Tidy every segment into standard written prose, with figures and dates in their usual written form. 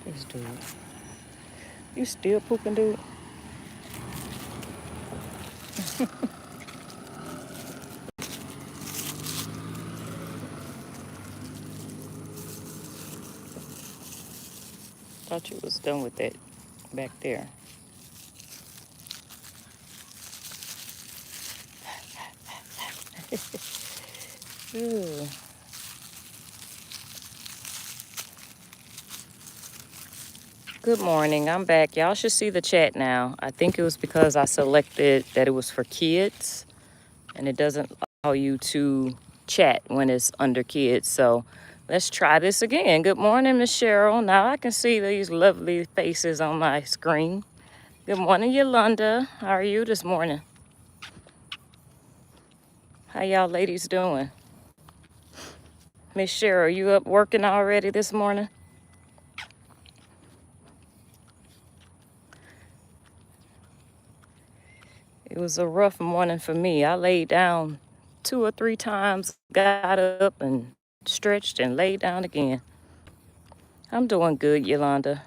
This dude. You still pooping, dude? Thought you was done with that back there. Ugh. Good morning. I'm back. Y'all should see the chat now. I think it was because I selected that it was for kids and it doesn't allow you to chat when it's under kids. So let's try this again. Good morning, Miss Cheryl. Now I can see these lovely faces on my screen. Good morning, Yolanda. How are you this morning? How y'all ladies doing? Miss Cheryl, you up working already this morning? It was a rough morning for me. I laid down 2 or 3 times, got up and stretched and laid down again. I'm doing good, Yolanda.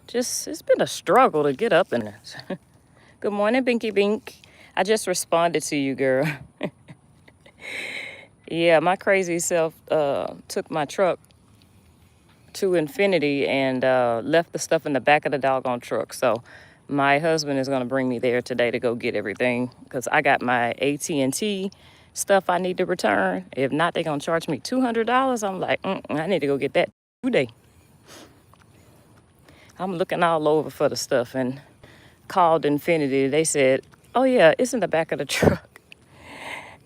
Just, it's been a struggle to get up in this. Good morning, Binky Bink. I just responded to you, girl. Yeah, my crazy self took my truck to Infinity and left the stuff in the back of the doggone truck. So my husband is going to bring me there today to go get everything because I got my AT&T stuff I need to return. If not, they're going to charge me $200. I'm like, I need to go get that today. I'm looking all over for the stuff and called Infinity. They said, oh yeah, it's in the back of the truck.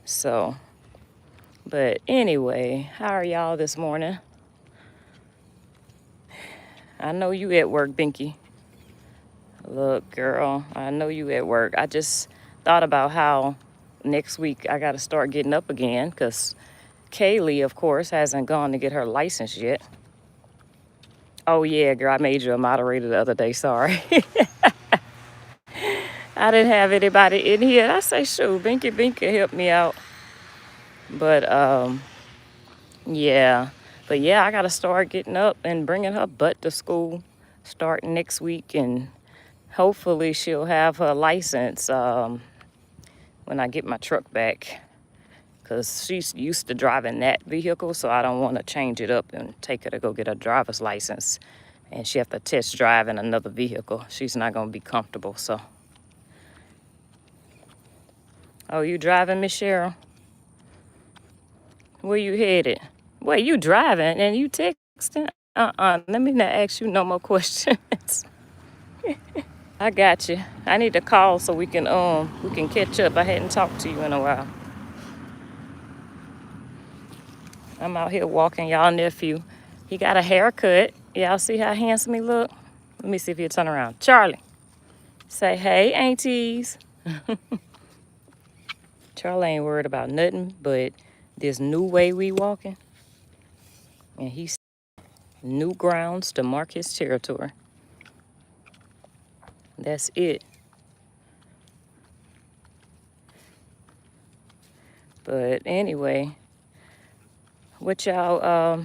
So, but anyway, how are y'all this morning? I know you at work, Binky. Look, girl, I know you at work. I just thought about how next week I got to start getting up again because Kaylee, of course, hasn't gone to get her license yet. Oh, yeah, girl, I made you a moderator the other day. Sorry. I didn't have anybody in here. I say, shoot, Binky can help me out. But, yeah. But, yeah, I got to start getting up and bringing her butt to school starting next week. And hopefully she'll have her license when I get my truck back. Because she's used to driving that vehicle, so I don't want to change it up and take her to go get her driver's license. And she have to test drive in another vehicle. She's not going to be comfortable, so. Oh, you driving, Miss Cheryl? Where you headed? Wait, you driving and you texting? Let me not ask you no more questions. I got you. I need to call so we can catch up. I hadn't talked to you in a while. I'm out here walking y'all nephew. He got a haircut. Y'all see how handsome he look? Let me see if he'll turn around. Charlie, say hey, aunties. Charlie ain't worried about nothing but this new way we walking. And he's new grounds to mark his territory. That's it. But anyway, what y'all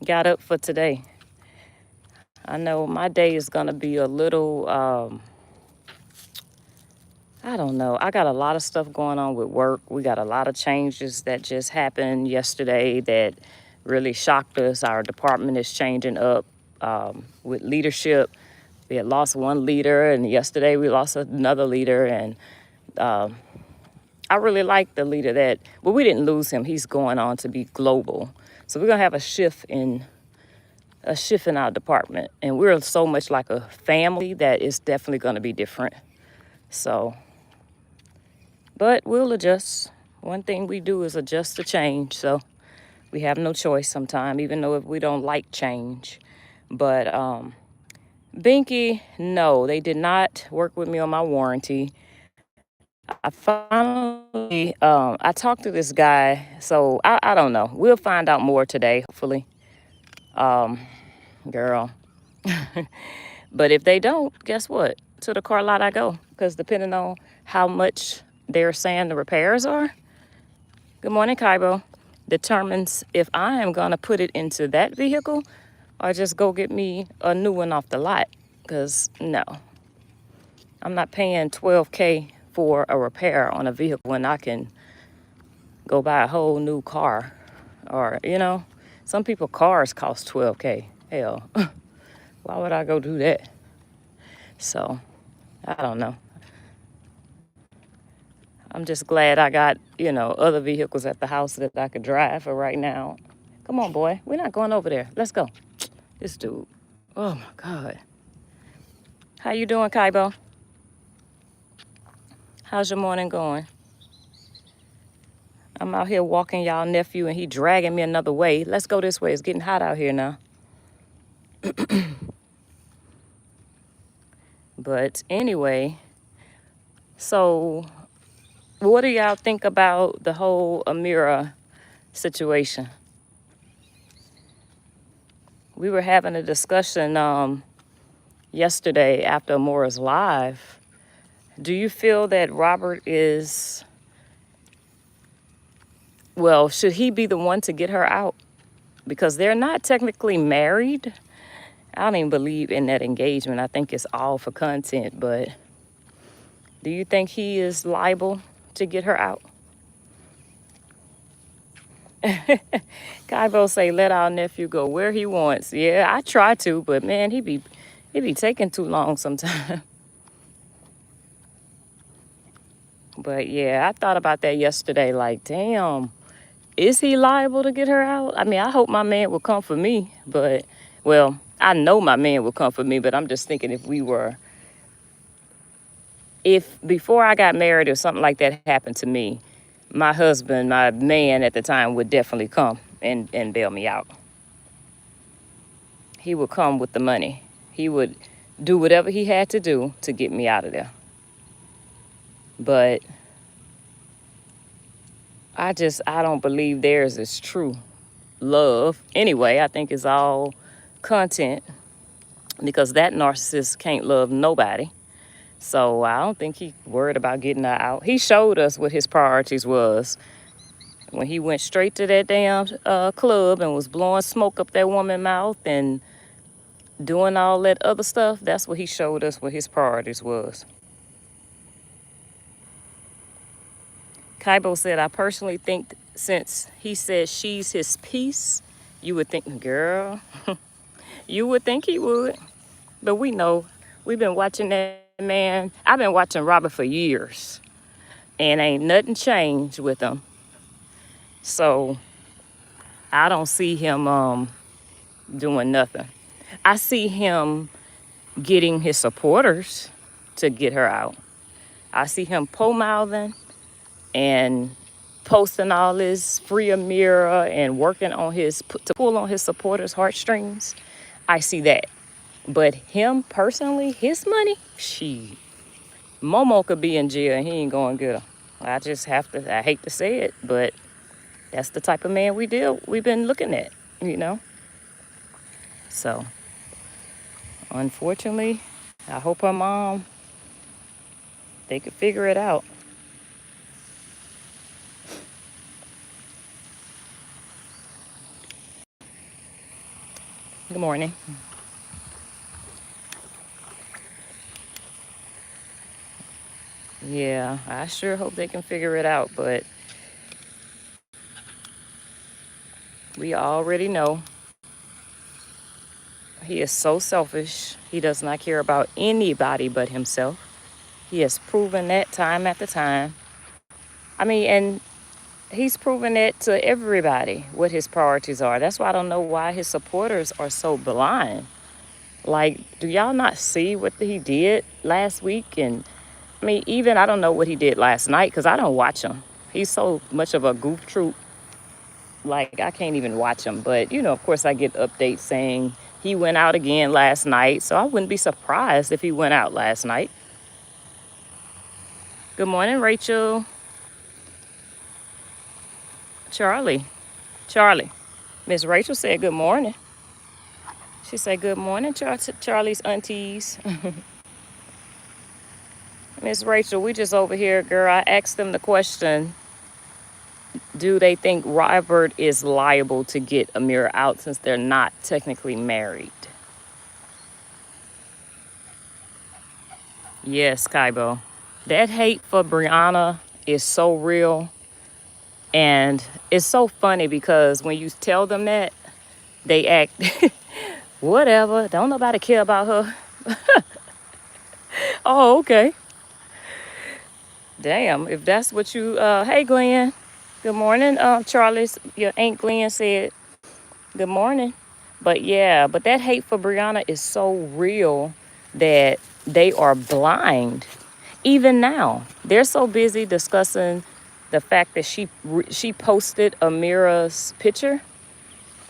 got up for today? I know my day is gonna be a little, I don't know. I got a lot of stuff going on with work. We got a lot of changes that just happened yesterday that really shocked us. Our department is changing up with leadership. We had lost one leader, and yesterday we lost another leader. And I really like the leader that, well, we didn't lose him. He's going on to be global. So we're gonna have a shift in our department, and we're so much like a family that it's definitely gonna be different. So, but we'll adjust. One thing we do is adjust to change. So we have no choice sometimes, even though if we don't like change. But Binky, no, they did not work with me on my warranty. I finally, I talked to this guy, so I don't know. We'll find out more today, hopefully. Girl. But if they don't, guess what? To the car lot I go, because depending on how much they're saying the repairs are, good morning, Kaibo, determines if I am going to put it into that vehicle or just go get me a new one off the lot. Because, no, I'm not paying $12K for a repair on a vehicle when I can go buy a whole new car. Or, some people cars cost $12K. Hell, why would I go do that? So, I don't know. I'm just glad I got, other vehicles at the house that I could drive for right now. Come on, boy. We're not going over there. Let's go. This dude. Oh, my God. How you doing, Kaibo? How's your morning going? I'm out here walking y'all nephew, and he dragging me another way. Let's go this way. It's getting hot out here now. But anyway, so what do y'all think about the whole Amira situation? We were having a discussion yesterday after Amira's live. Do you feel that Robert is, well, should he be the one to get her out? Because they're not technically married. I don't even believe in that engagement. I think it's all for content. But do you think he is liable to get her out? Kaibo say, let our nephew go where he wants. Yeah, I try to, but man, he be taking too long sometimes. But yeah, I thought about that yesterday. Like, damn, is he liable to get her out? I mean, I hope my man will come for me. But, well, I know my man will come for me. But I'm just thinking if before I got married or something like that happened to me, my husband, my man at the time would definitely come and bail me out. He would come with the money. He would do whatever he had to do to get me out of there. But I don't believe theirs is true love. Anyway, I think it's all content because that narcissist can't love nobody. So I don't think he worried about getting her out. He showed us what his priorities was. When he went straight to that damn club and was blowing smoke up that woman's mouth and doing all that other stuff, that's what he showed us what his priorities was. Kaibo said, I personally think since he said she's his piece, you would think, girl, you would think he would. But we know, we've been watching that man. I've been watching Robert for years, and ain't nothing changed with him. So I don't see him doing nothing. I see him getting his supporters to get her out. I see him po-mouthing and posting all this free Amira and working on to pull on his supporters' heartstrings. I see that. But him personally, his money, Momo could be in jail and he ain't going to get her. I hate to say it, but that's the type of man we've been looking at, So, unfortunately, I hope her mom, they could figure it out. Good morning. Yeah, I sure hope they can figure it out, but we already know he is so selfish. He does not care about anybody but himself. He has proven that time after time. I mean, and he's proven that to everybody what his priorities are. That's why I don't know why his supporters are so blind. Like, do y'all not see what he did last week? And I mean, even I don't know what he did last night because I don't watch him. He's so much of a goof troop. Like, I can't even watch him. But, of course, I get updates saying he went out again last night. So I wouldn't be surprised if he went out last night. Good morning, Rachel. Charlie. Miss Rachel said good morning. She said good morning, Charlie's aunties. Miss Rachel, we just over here, girl. I asked them the question, Do they think Robert is liable to get Amira out since they're not technically married? Yes, Kaibo. That hate for Brianna is so real. And it's so funny because when you tell them that, they act, whatever, don't nobody care about her. Oh, okay. Damn, if that's what you, hey, Glenn. Good morning, Charlie's, your Aunt Glenn said, good morning. But yeah, but that hate for Brianna is so real that they are blind. Even now, they're so busy discussing the fact that she posted Amira's picture,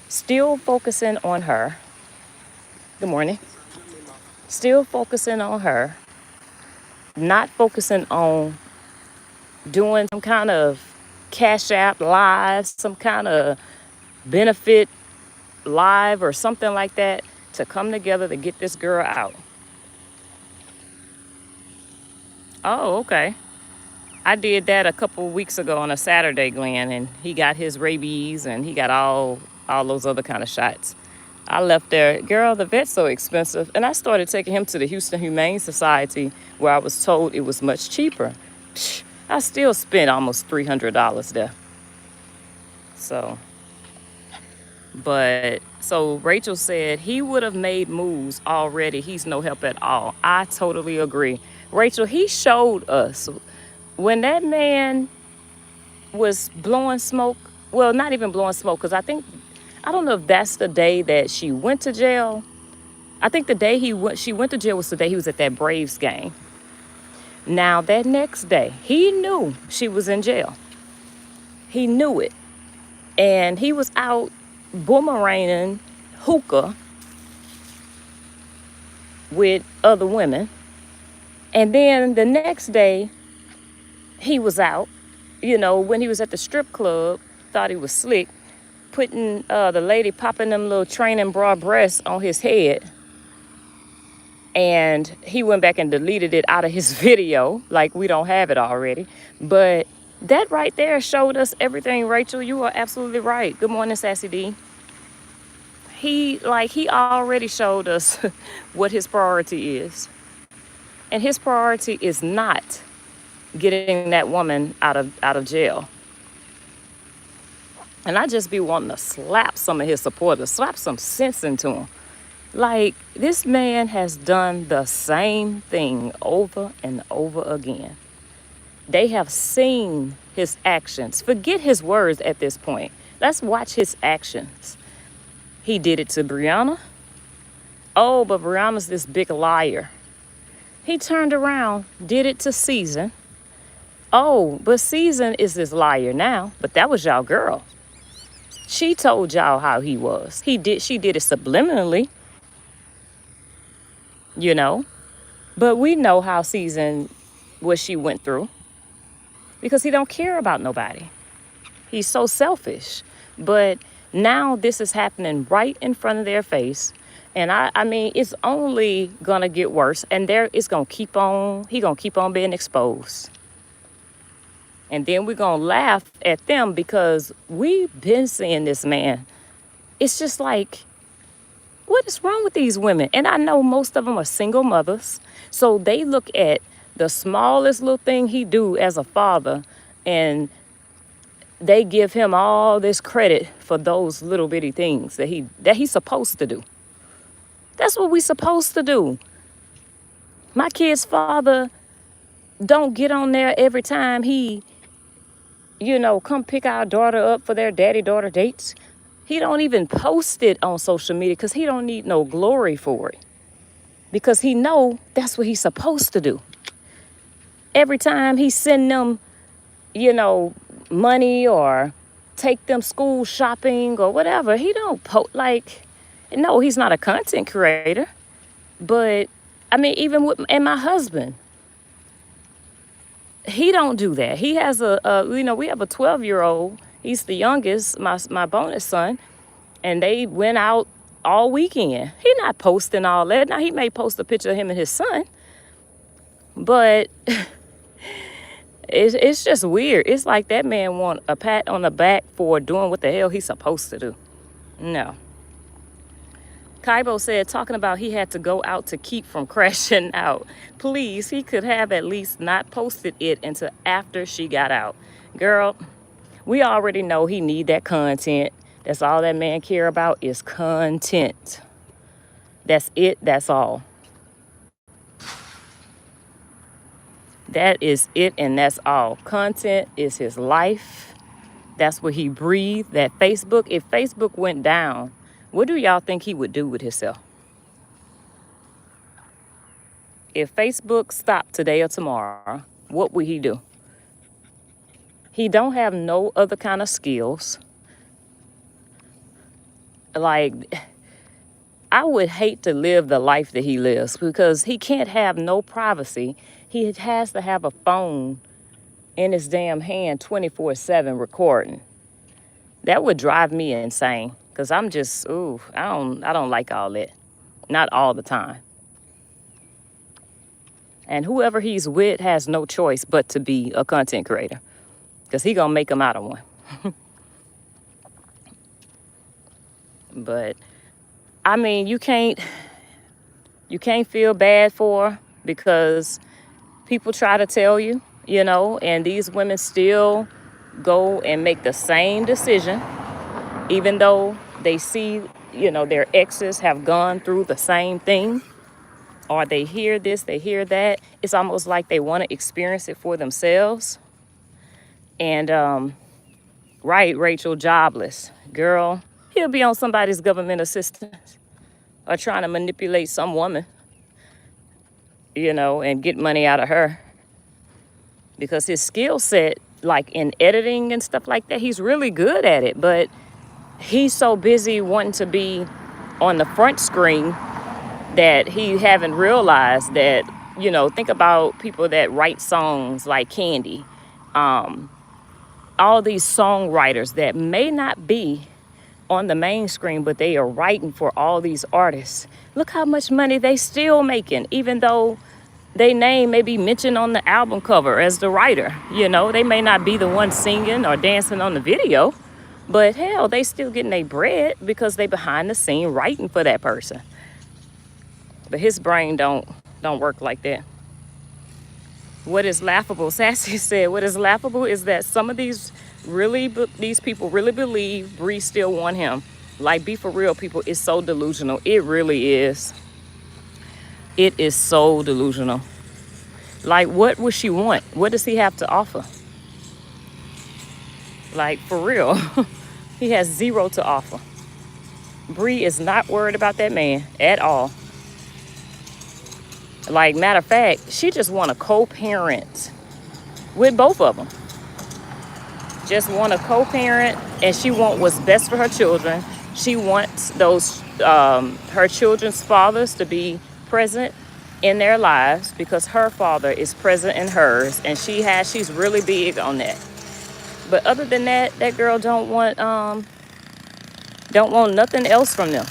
still focusing on her. Good morning. Still focusing on her, not focusing on doing some kind of Cash App live, some kind of benefit live or something like that to come together to get this girl out. Oh, okay. I did that a couple weeks ago on a Saturday, Glenn, and he got his rabies and he got all those other kind of shots. I left there, girl, the vet's so expensive. And I started taking him to the Houston Humane Society where I was told it was much cheaper. Psh, I still spent almost $300 there. So, so Rachel said he would have made moves already. He's no help at all. I totally agree. Rachel, he showed us when that man was blowing smoke. Well, not even blowing smoke, because I don't know if that's the day that she went to jail. I think the day she went to jail was the day he was at that Braves game. Now, that next day, he knew she was in jail. He knew it. And he was out boomeranging hookah with other women. And then the next day, he was out, when he was at the strip club, thought he was slick, putting the lady popping them little training bra breasts on his head. And he went back and deleted it out of his video, like we don't have it already. But that right there showed us everything, Rachel. You are absolutely right. Good morning, Sassy D. He already showed us what his priority is. And his priority is not getting that woman out of jail. And I just be wanting to slap some of his supporters, slap some sense into him. Like, this man has done the same thing over and over again. They have seen his actions. Forget his words at this point. Let's watch his actions. He did it to Brianna. Oh, but Brianna's this big liar. He turned around, did it to Season. Oh, but Season is this liar now, but that was y'all girl. She told y'all how he was. She did it subliminally, But we know how Season, what she went through. Because he don't care about nobody. He's so selfish. But now this is happening right in front of their face. And I mean, it's only gonna get worse. And he's gonna keep on being exposed. And then we're gonna laugh at them because we've been seeing this man. It's just like, what is wrong with these women? And I know most of them are single mothers. So they look at the smallest little thing he do as a father, and they give him all this credit for those little bitty things that he's supposed to do. That's what we supposed to do. My kid's father don't get on there every time he, come pick our daughter up for their daddy-daughter dates. He don't even post it on social media because he don't need no glory for it. Because he know that's what he's supposed to do. Every time he send them, money or take them school shopping or whatever, he don't post, no, he's not a content creator. But, I mean, even and my husband, he don't do that. He has we have a 12-year-old. He's the youngest, my bonus son. And they went out all weekend. He not posting all that. Now, he may post a picture of him and his son. But It's just weird. It's like that man want a pat on the back for doing what the hell he's supposed to do. No. Kaibo said, talking about he had to go out to keep from crashing out. Please, he could have at least not posted it until after she got out. Girl, we already know he need that content. That's all that man care about is content. That's it. That's all. That is it and that's all. Content is his life. That's what he breathed. That Facebook, if Facebook went down, what do y'all think he would do with himself? If Facebook stopped today or tomorrow, what would he do? He don't have no other kind of skills. Like, I would hate to live the life that he lives because he can't have no privacy. He has to have a phone in his damn hand 24/7 recording. That would drive me insane because I'm just, ooh, I don't like all that. Not all the time. And whoever he's with has no choice but to be a content creator because he gonna make him out of one. But I mean, you can't feel bad for her because people try to tell you, and these women still go and make the same decision, even though they see, their exes have gone through the same thing, or they hear this, they hear that. It's almost like they want to experience it for themselves. And, right, Rachel, jobless. Girl, he'll be on somebody's government assistance or trying to manipulate some woman, and get money out of her. Because his skill set, like in editing and stuff like that, he's really good at it. But he's so busy wanting to be on the front screen that he haven't realized that, think about people that write songs like Candy. All these songwriters that may not be on the main screen, but they are writing for all these artists. Look how much money they still making, even though they name may be mentioned on the album cover as the writer. They may not be the one singing or dancing on the video, but hell, they still getting their bread because they behind the scene writing for that person. But his brain don't work like that. What is laughable, Sassy said, what is laughable is that some of these people really believe Bree still want him. Like, be for real, people, it's so delusional. It really is. It is so delusional. Like, what would she want? What does he have to offer? Like, for real. He has zero to offer. Bree is not worried about that man at all. Like, matter of fact, she just want to co-parent with both of them. Just want to co-parent, and she want what's best for her children. She wants those her children's fathers to be present in their lives because her father is present in hers, and she's really big on that. But other than that, that girl don't want nothing else from them.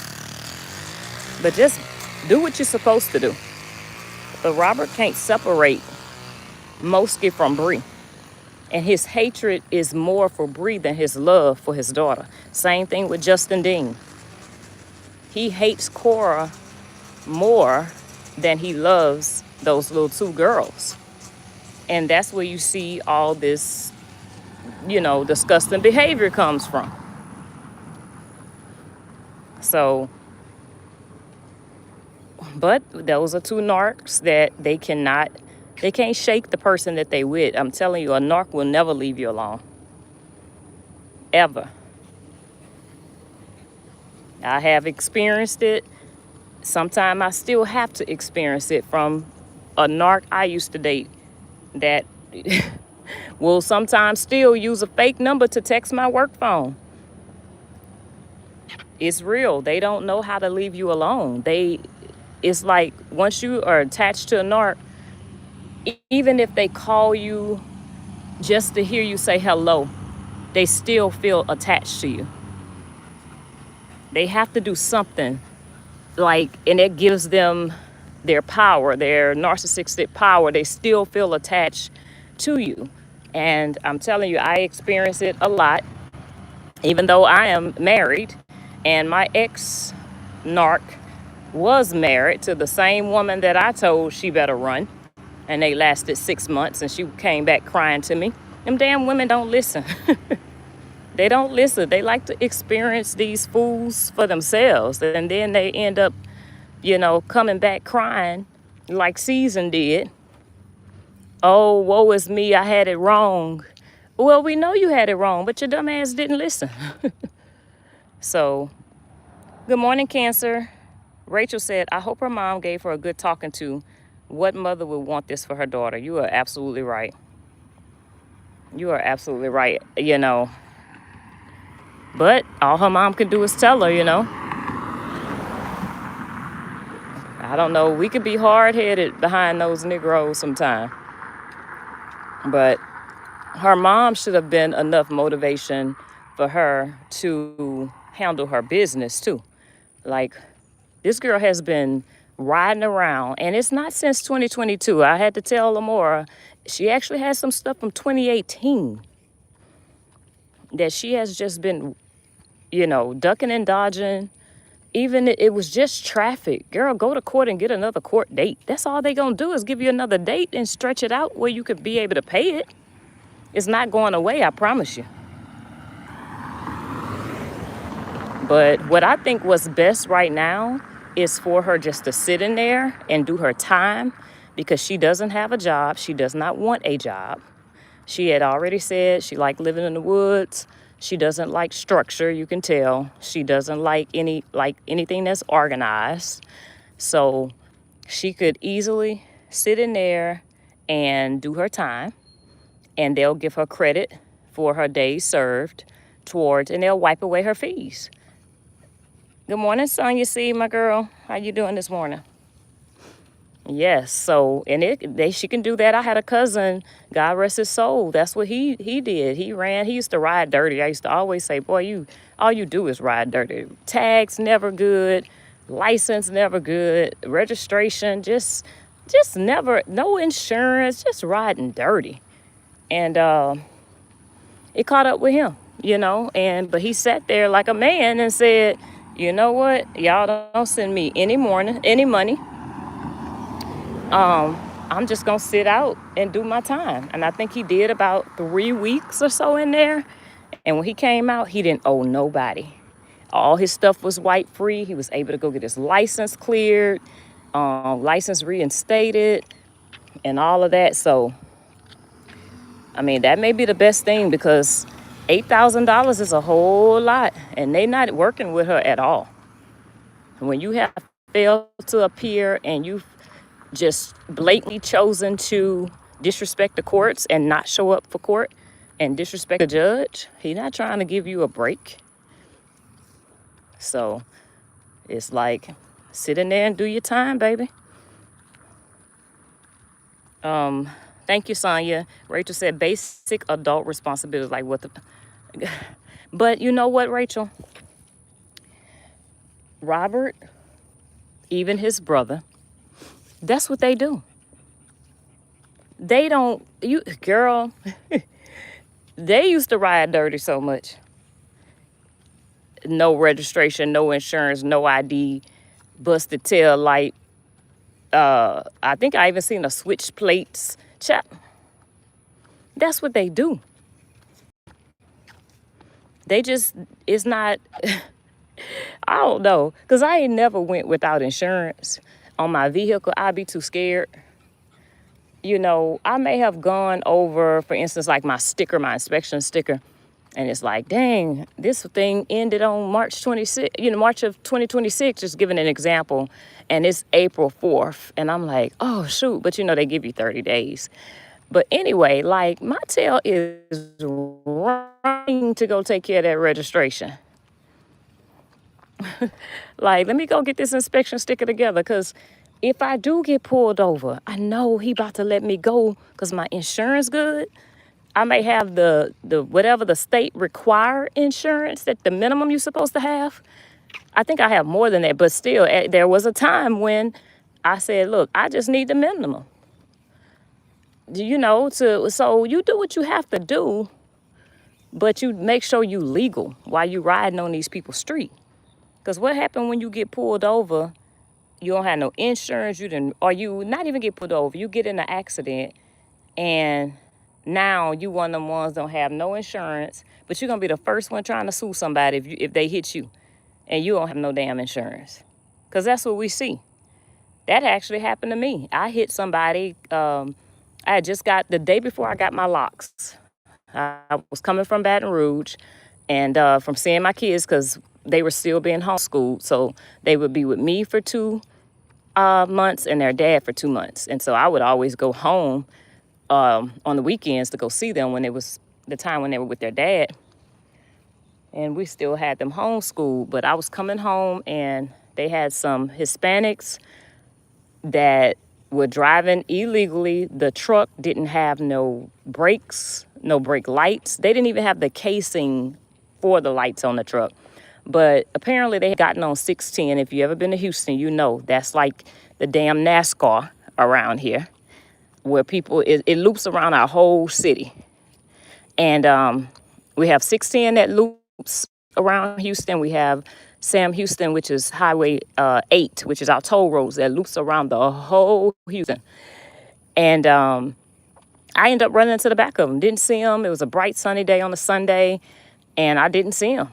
But just do what you're supposed to do. But Robert can't separate Mosky from Bree. And his hatred is more for Bree than his love for his daughter. Same thing with Justin Dean. He hates Cora more than he loves those little two girls. And that's where you see all this, disgusting behavior comes from. So, but those are two narcs that they can't shake the person that they with. I'm telling you, a narc will never leave you alone. Ever. I have experienced it. Sometimes I still have to experience it from a narc I used to date that will sometimes still use a fake number to text my work phone. It's real. They don't know how to leave you alone. It's like once you are attached to a narc, even if they call you just to hear you say hello, they still feel attached to you. They have to do something, and it gives them their power, their narcissistic power. They still feel attached to you. And I'm telling you, I experience it a lot, even though I am married. And my ex narc was married to the same woman that I told she better run. And they lasted 6 months, and she came back crying to me. Them damn women don't listen. They don't listen. They like to experience these fools for themselves. And then they end up, coming back crying like Season did. Oh, woe is me, I had it wrong. Well, we know you had it wrong, but your dumb ass didn't listen. So, good morning, Cancer. Rachel said, I hope her mom gave her a good talking to. What mother would want this for her daughter? You are absolutely right. You are absolutely right, But all her mom can do is tell her. I don't know. We could be hard-headed behind those Negroes sometimes. But her mom should have been enough motivation for her to handle her business too. Like, this girl has been riding around, and it's not since 2022. I had to tell Lamora, she actually has some stuff from 2018 that she has just been, ducking and dodging. Even it was just traffic. Girl, go to court and get another court date. That's all they gonna do is give you another date and stretch it out where you could be able to pay it. It's not going away, I promise you. But what I think was best right now is for her just to sit in there and do her time, because she doesn't have a job. She does not want a job. She had already said she liked living in the woods. She doesn't like structure, you can tell. She doesn't like anything that's organized. So she could easily sit in there and do her time, and they'll give her credit for her days served and they'll wipe away her fees. Good morning, Sonya C, my girl. How you doing this morning? Yes, so, and she can do that. I had a cousin, God rest his soul. That's what he did. He used to ride dirty. I used to always say, boy, all you do is ride dirty. Tags never good, license never good, registration just never, no insurance, just riding dirty. And it caught up with him, but he sat there like a man and said, you know what, y'all don't send me any money. I'm just gonna sit out and do my time. And I think he did about 3 weeks or so in there. And when he came out, he didn't owe nobody. All his stuff was white free. He was able to go get his license cleared, license reinstated, and all of that. So, I mean, that may be the best thing, because $8,000 is a whole lot, and they not working with her at all. When you have failed to appear and you've just blatantly chosen to disrespect the courts and not show up for court and disrespect the judge, he's not trying to give you a break. So it's like, sit in there and do your time, baby. Thank you, Sonya. Rachel said basic adult responsibilities, like what the... But you know what, Rachel? Robert, even his brother, that's what they do. They don't, girl, they used to ride dirty so much. No registration, no insurance, no ID, busted tail light. I think I even seen a switch plates. That's what they do. They just, it's not, I don't know, because I ain't never went without insurance on my vehicle. I'd be too scared. I may have gone over, for instance, like my inspection sticker, and it's like, dang, this thing ended on March of 2026, just giving an example, and it's April 4th, and I'm like, oh, shoot, but they give you 30 days. But anyway, like, my tail is running to go take care of that registration. Like, let me go get this inspection sticker together, because if I do get pulled over, I know he about to let me go because my insurance good. I may have the whatever the state require insurance, that the minimum you're supposed to have. I think I have more than that, but still, there was a time when I said, look, I just need the minimum. so you do what you have to do, but you make sure you legal while you riding on these people's street. Because what happened when you get pulled over? You don't have no insurance. Or you not even get pulled over. You get in an accident, and now you one of them ones don't have no insurance, but you're gonna be the first one trying to sue somebody if they hit you, and you don't have no damn insurance. Cause that's what we see. That actually happened to me. I hit somebody. I had just got the day before I got my locks. I was coming from Baton Rouge, and from seeing my kids because they were still being homeschooled, so they would be with me for 2 months and their dad for 2 months, and so I would always go home on the weekends to go see them when it was the time when they were with their dad. And we still had them homeschooled, but I was coming home and they had some Hispanics that were driving illegally. The truck didn't have no brakes, no brake lights. They didn't even have the casing for the lights on the truck. But apparently they had gotten on 610. If you ever been to Houston, you know that's like the damn NASCAR around here, where it loops around our whole city. And we have 610 that loops around Houston. We have Sam Houston, which is Highway 8, which is our toll roads that loops around the whole Houston. And I ended up running into the back of them. Didn't see them. It was a bright sunny day on a Sunday, and I didn't see them.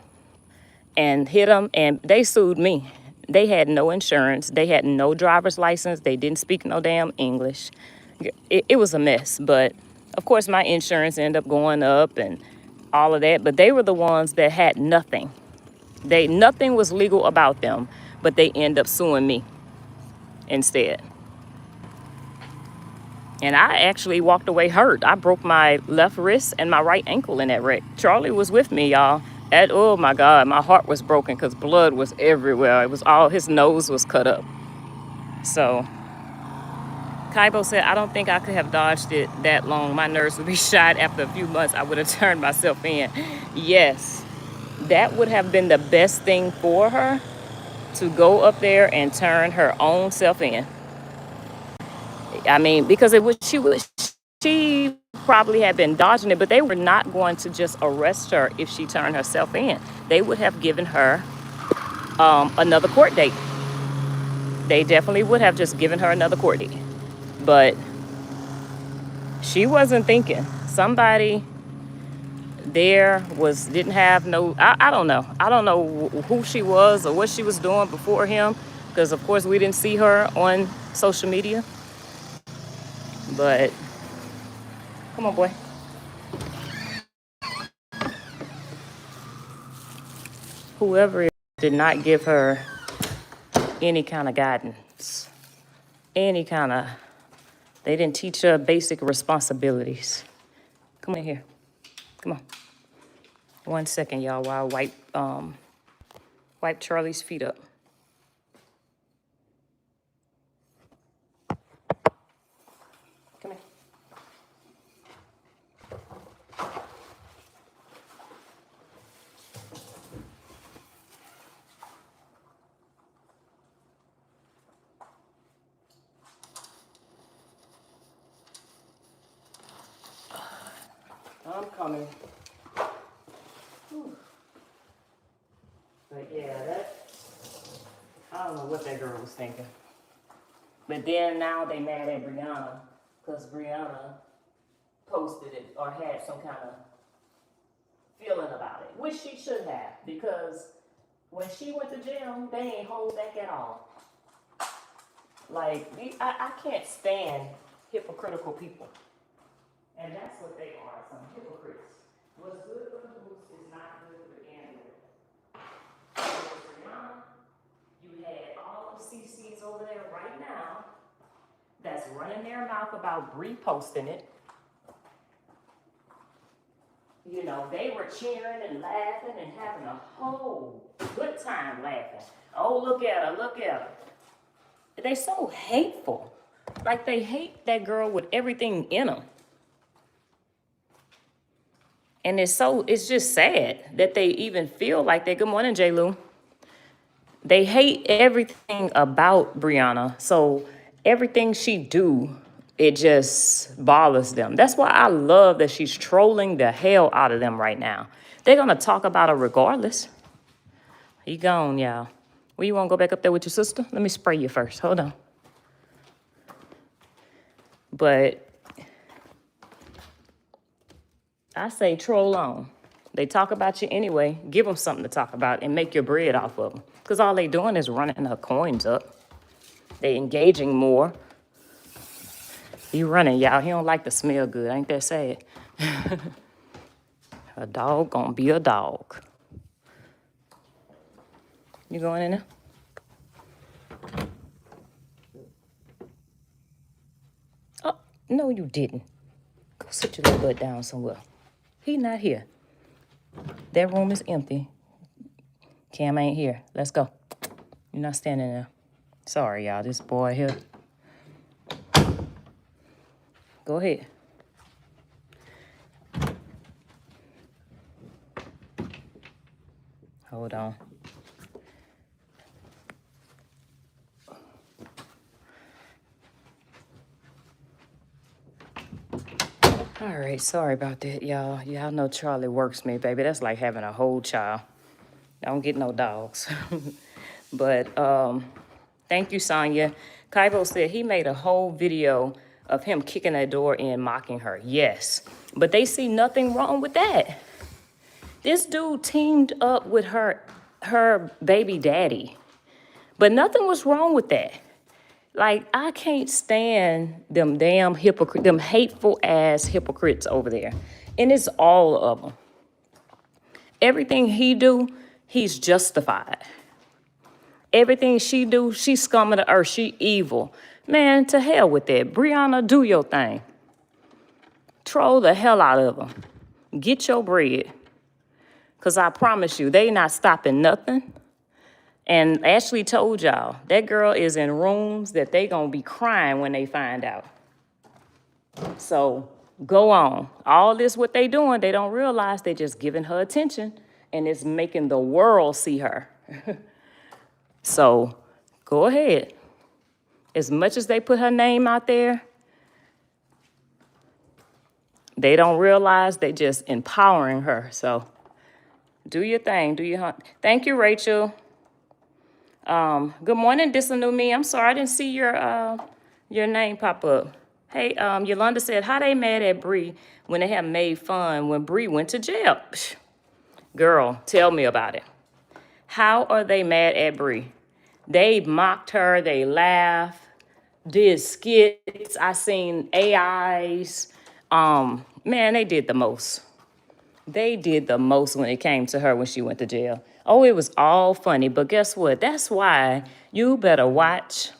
And hit them, and they sued me. They had no insurance. They had no driver's license. They didn't speak no damn English. It was a mess, but of course my insurance ended up going up and all of that. But they were the ones that had nothing. Nothing was legal about them, but they end up suing me instead. And I actually walked away hurt. I broke my left wrist and my right ankle in that wreck. Charlie was with me, y'all. Oh my God, my heart was broken because blood was everywhere. It was his nose was cut up. So Kaibo said, I don't think I could have dodged it that long. My nerves would be shot after a few months. I would have turned myself in. Yes, that would have been the best thing for her, to go up there and turn her own self in. I mean, because she probably had been dodging it, but they were not going to just arrest her if she turned herself in. They would have given her another court date. They definitely would have just given her another court date. But she wasn't thinking. Somebody there didn't have no, I don't know. I don't know who she was or what she was doing before him, because of course we didn't see her on social media. But come on, boy. Whoever did not give her any kind of guidance, they didn't teach her basic responsibilities. Come in here. Come on. 1 second, y'all, while I wipe Charlie's feet up. Come here. I'm coming. Whew. But yeah, I don't know what that girl was thinking. But then now they mad at Brianna because Brianna posted it or had some kind of feeling about it, which she should have, because when she went to jail, they ain't hold back at all. Like, I can't stand hypocritical people. And that's what they are, some hypocrites. What's good for the goose is not good for the gander. You had all of CCs over there right now that's running their mouth about reposting it. You know, they were cheering and laughing and having a whole good time laughing. Oh, look at her, look at her. They're so hateful. Like, they hate that girl with everything in them. And it's just sad that they even feel like that. Good morning, J. Lou. They hate everything about Brianna. So everything she do, it just bothers them. That's why I love that she's trolling the hell out of them right now. They're going to talk about her regardless. He gone, y'all. Well, you want to go back up there with your sister? Let me spray you first. Hold on. But I say troll on. They talk about you anyway. Give them something to talk about and make your bread off of them. Because all they doing is running her coins up. They engaging more. He running, y'all. He don't like to smell good. Ain't that sad? A dog gonna be a dog. You going in there? Oh, no, you didn't. Go sit your little butt down somewhere. He not here. That room is empty. Cam ain't here. Let's go. You're not standing there. Sorry, y'all. This boy here. Go ahead. Hold on. All right, sorry about that, y'all. Y'all know Charlie works me, baby. That's like having a whole child. I don't get no dogs. But thank you, Sonya. Kaibo said he made a whole video of him kicking that door in, mocking her. Yes, but they see nothing wrong with that. This dude teamed up with her baby daddy, but nothing was wrong with that. Like, I can't stand them damn hypocrites, them hateful ass hypocrites over there. And it's all of them. Everything he do, he's justified. Everything she do, she scum of the earth, she evil. Man, to hell with that. Brianna, do your thing. Troll the hell out of them. Get your bread. Because I promise you, they not stopping nothing. And Ashley told y'all, that girl is in rooms that they gonna be crying when they find out. So go on. All this what they doing, they don't realize they just giving her attention and it's making the world see her. So go ahead. As much as they put her name out there, they don't realize they just empowering her. So do your thing, do your hunt. Thank you, Rachel. Good morning, Disanu Me. I'm sorry, I didn't see your name pop up. Hey, Yolanda said, how they mad at Bree when they have made fun when Bree went to jail? Psh, girl, tell me about it. How are they mad at Bree? They mocked her, they laughed, did skits. I seen AIs. Man, they did the most. They did the most when it came to her when she went to jail. Oh, it was all funny, but guess what? That's why you better watch,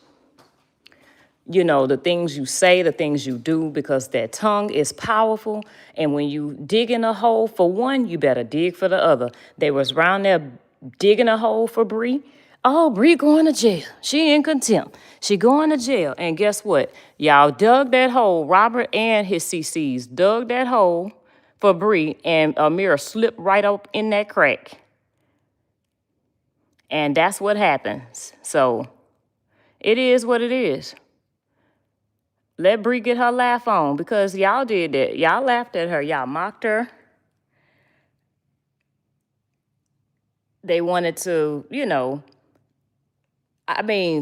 the things you say, the things you do, because that tongue is powerful. And when you dig in a hole for one, you better dig for the other. They was around there digging a hole for Bree. Oh, Bree going to jail. She in contempt. She going to jail. And guess what? Y'all dug that hole. Robert and his CCs dug that hole for Bree, and Amira slipped right up in that crack. And that's what happens. So it is what it is. Let Bree get her laugh on, because y'all did that. Y'all laughed at her. Y'all mocked her. They wanted to,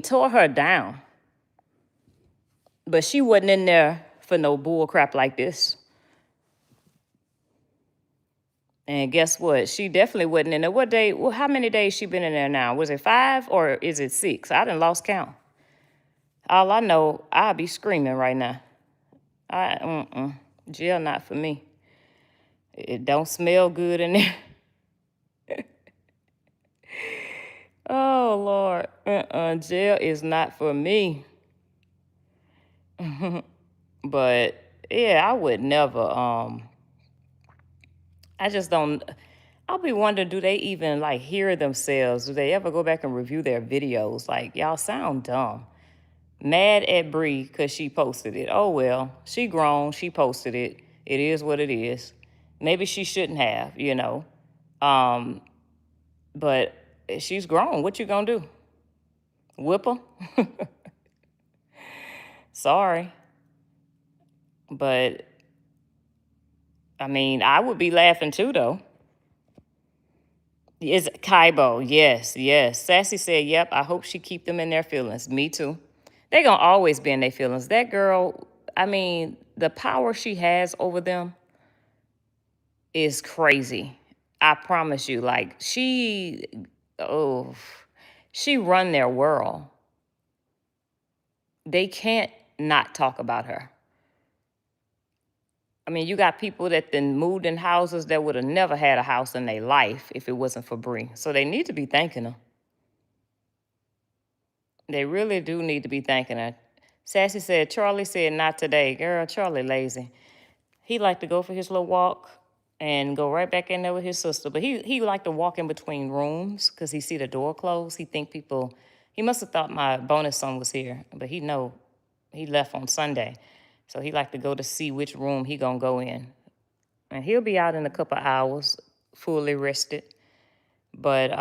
tore her down. But she wasn't in there for no bull crap like this. And guess what? She definitely wasn't in there. What day? Well, how many days she been in there now? Was it 5 or is it 6? I done lost count. All I know, I'll be screaming right now. Jail not for me. It don't smell good in there. Oh, Lord. Jail is not for me. But, yeah, I would never, I just don't, I'll be wondering, do they even, hear themselves? Do they ever go back and review their videos? Y'all sound dumb. Mad at Bree because she posted it. Oh, well, she grown. She posted it. It is what it is. Maybe she shouldn't have, But she's grown. What you gonna do? Whip her? Sorry. But I mean, I would be laughing too, though. Is Kaibo? Yes, yes. Sassy said, "Yep. I hope she keep them in their feelings." Me too. They gonna always be in their feelings. That girl. I mean, the power she has over them is crazy. I promise you. Like oh, she run their world. They can't not talk about her. I mean, you got people that then moved in houses that would have never had a house in their life if it wasn't for Bree. So they need to be thanking her. They really do need to be thanking her. Sassy said, Charlie said, not today. Girl, Charlie lazy. He liked to go for his little walk and go right back in there with his sister. But he liked to walk in between rooms because he see the door closed. He must have thought my bonus son was here, but he left on Sunday. So he liked to go to see which room he gonna go in. And he'll be out in a couple hours, fully rested. But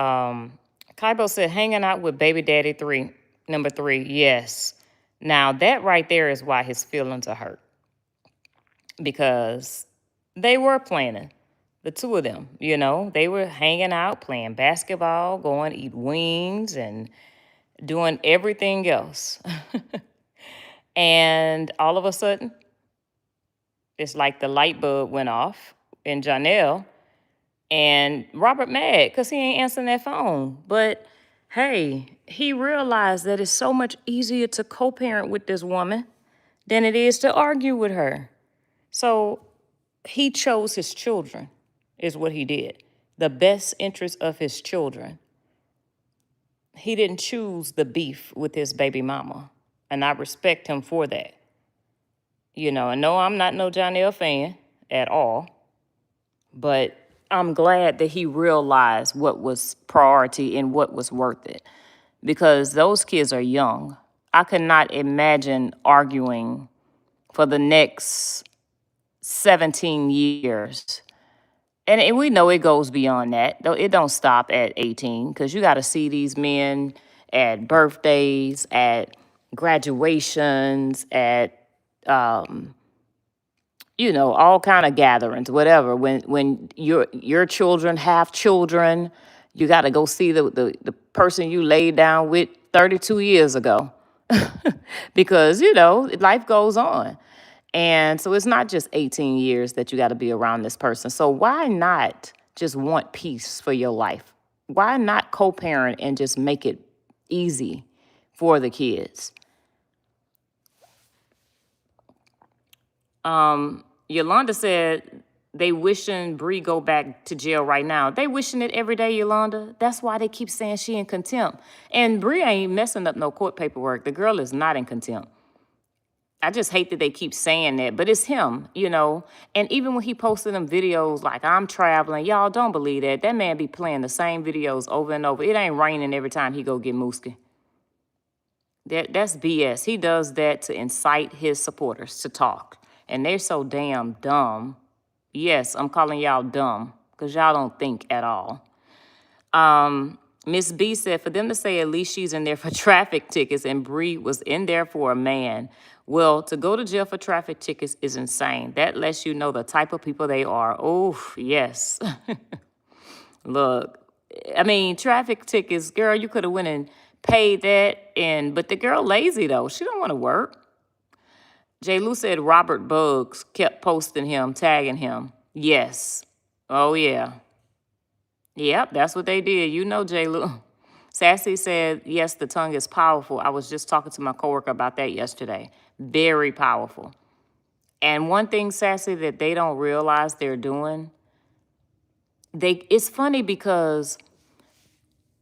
Kaibo said, hanging out with baby daddy number 3, yes. Now that right there is why his feelings are hurt. Because they were planning, the two of them, they were hanging out, playing basketball, going to eat wings and doing everything else. And all of a sudden, it's like the light bulb went off in Janelle. And Robert mad because he ain't answering that phone. But hey, he realized that it's so much easier to co-parent with this woman than it is to argue with her. So he chose his children, is what he did. The best interest of his children. He didn't choose the beef with his baby mama. And I respect him for that. And no, I'm not no Janelle fan at all. But I'm glad that he realized what was priority and what was worth it, because those kids are young. I could not imagine arguing for the next 17 years. And we know it goes beyond that. Though it don't stop at 18, because you got to see these men at birthdays, at graduations, at all kind of gatherings, whatever. When your children have children, you got to go see the person you laid down with 32 years ago, because life goes on, and so it's not just 18 years that you got to be around this person. So why not just want peace for your life? Why not co-parent and just make it easy for the kids? Yolanda said they wishing Bree go back to jail right now. They wishing it every day, Yolanda. That's why they keep saying she in contempt. And Bree ain't messing up no court paperwork. The girl is not in contempt. I just hate that they keep saying that, but it's him, And even when he posted them videos like, I'm traveling, y'all don't believe that. That man be playing the same videos over and over. It ain't raining every time he go get Mooski. That's BS. He does that to incite his supporters to talk. And they're so damn dumb. Yes, I'm calling y'all dumb because y'all don't think at all. Miss B said, for them to say at least she's in there for traffic tickets and Bree was in there for a man. Well, to go to jail for traffic tickets is insane. That lets you know the type of people they are. Oh, yes. Look, I mean, traffic tickets, girl, you could have went and paid that. But the girl lazy, though. She don't want to work. J. Lou said Robert Buggs kept posting him, tagging him. Yes. Oh, yeah. Yep, that's what they did. J. Lou. Sassy said, yes, the tongue is powerful. I was just talking to my coworker about that yesterday. Very powerful. And one thing, Sassy, that they don't realize they're doing, it's funny because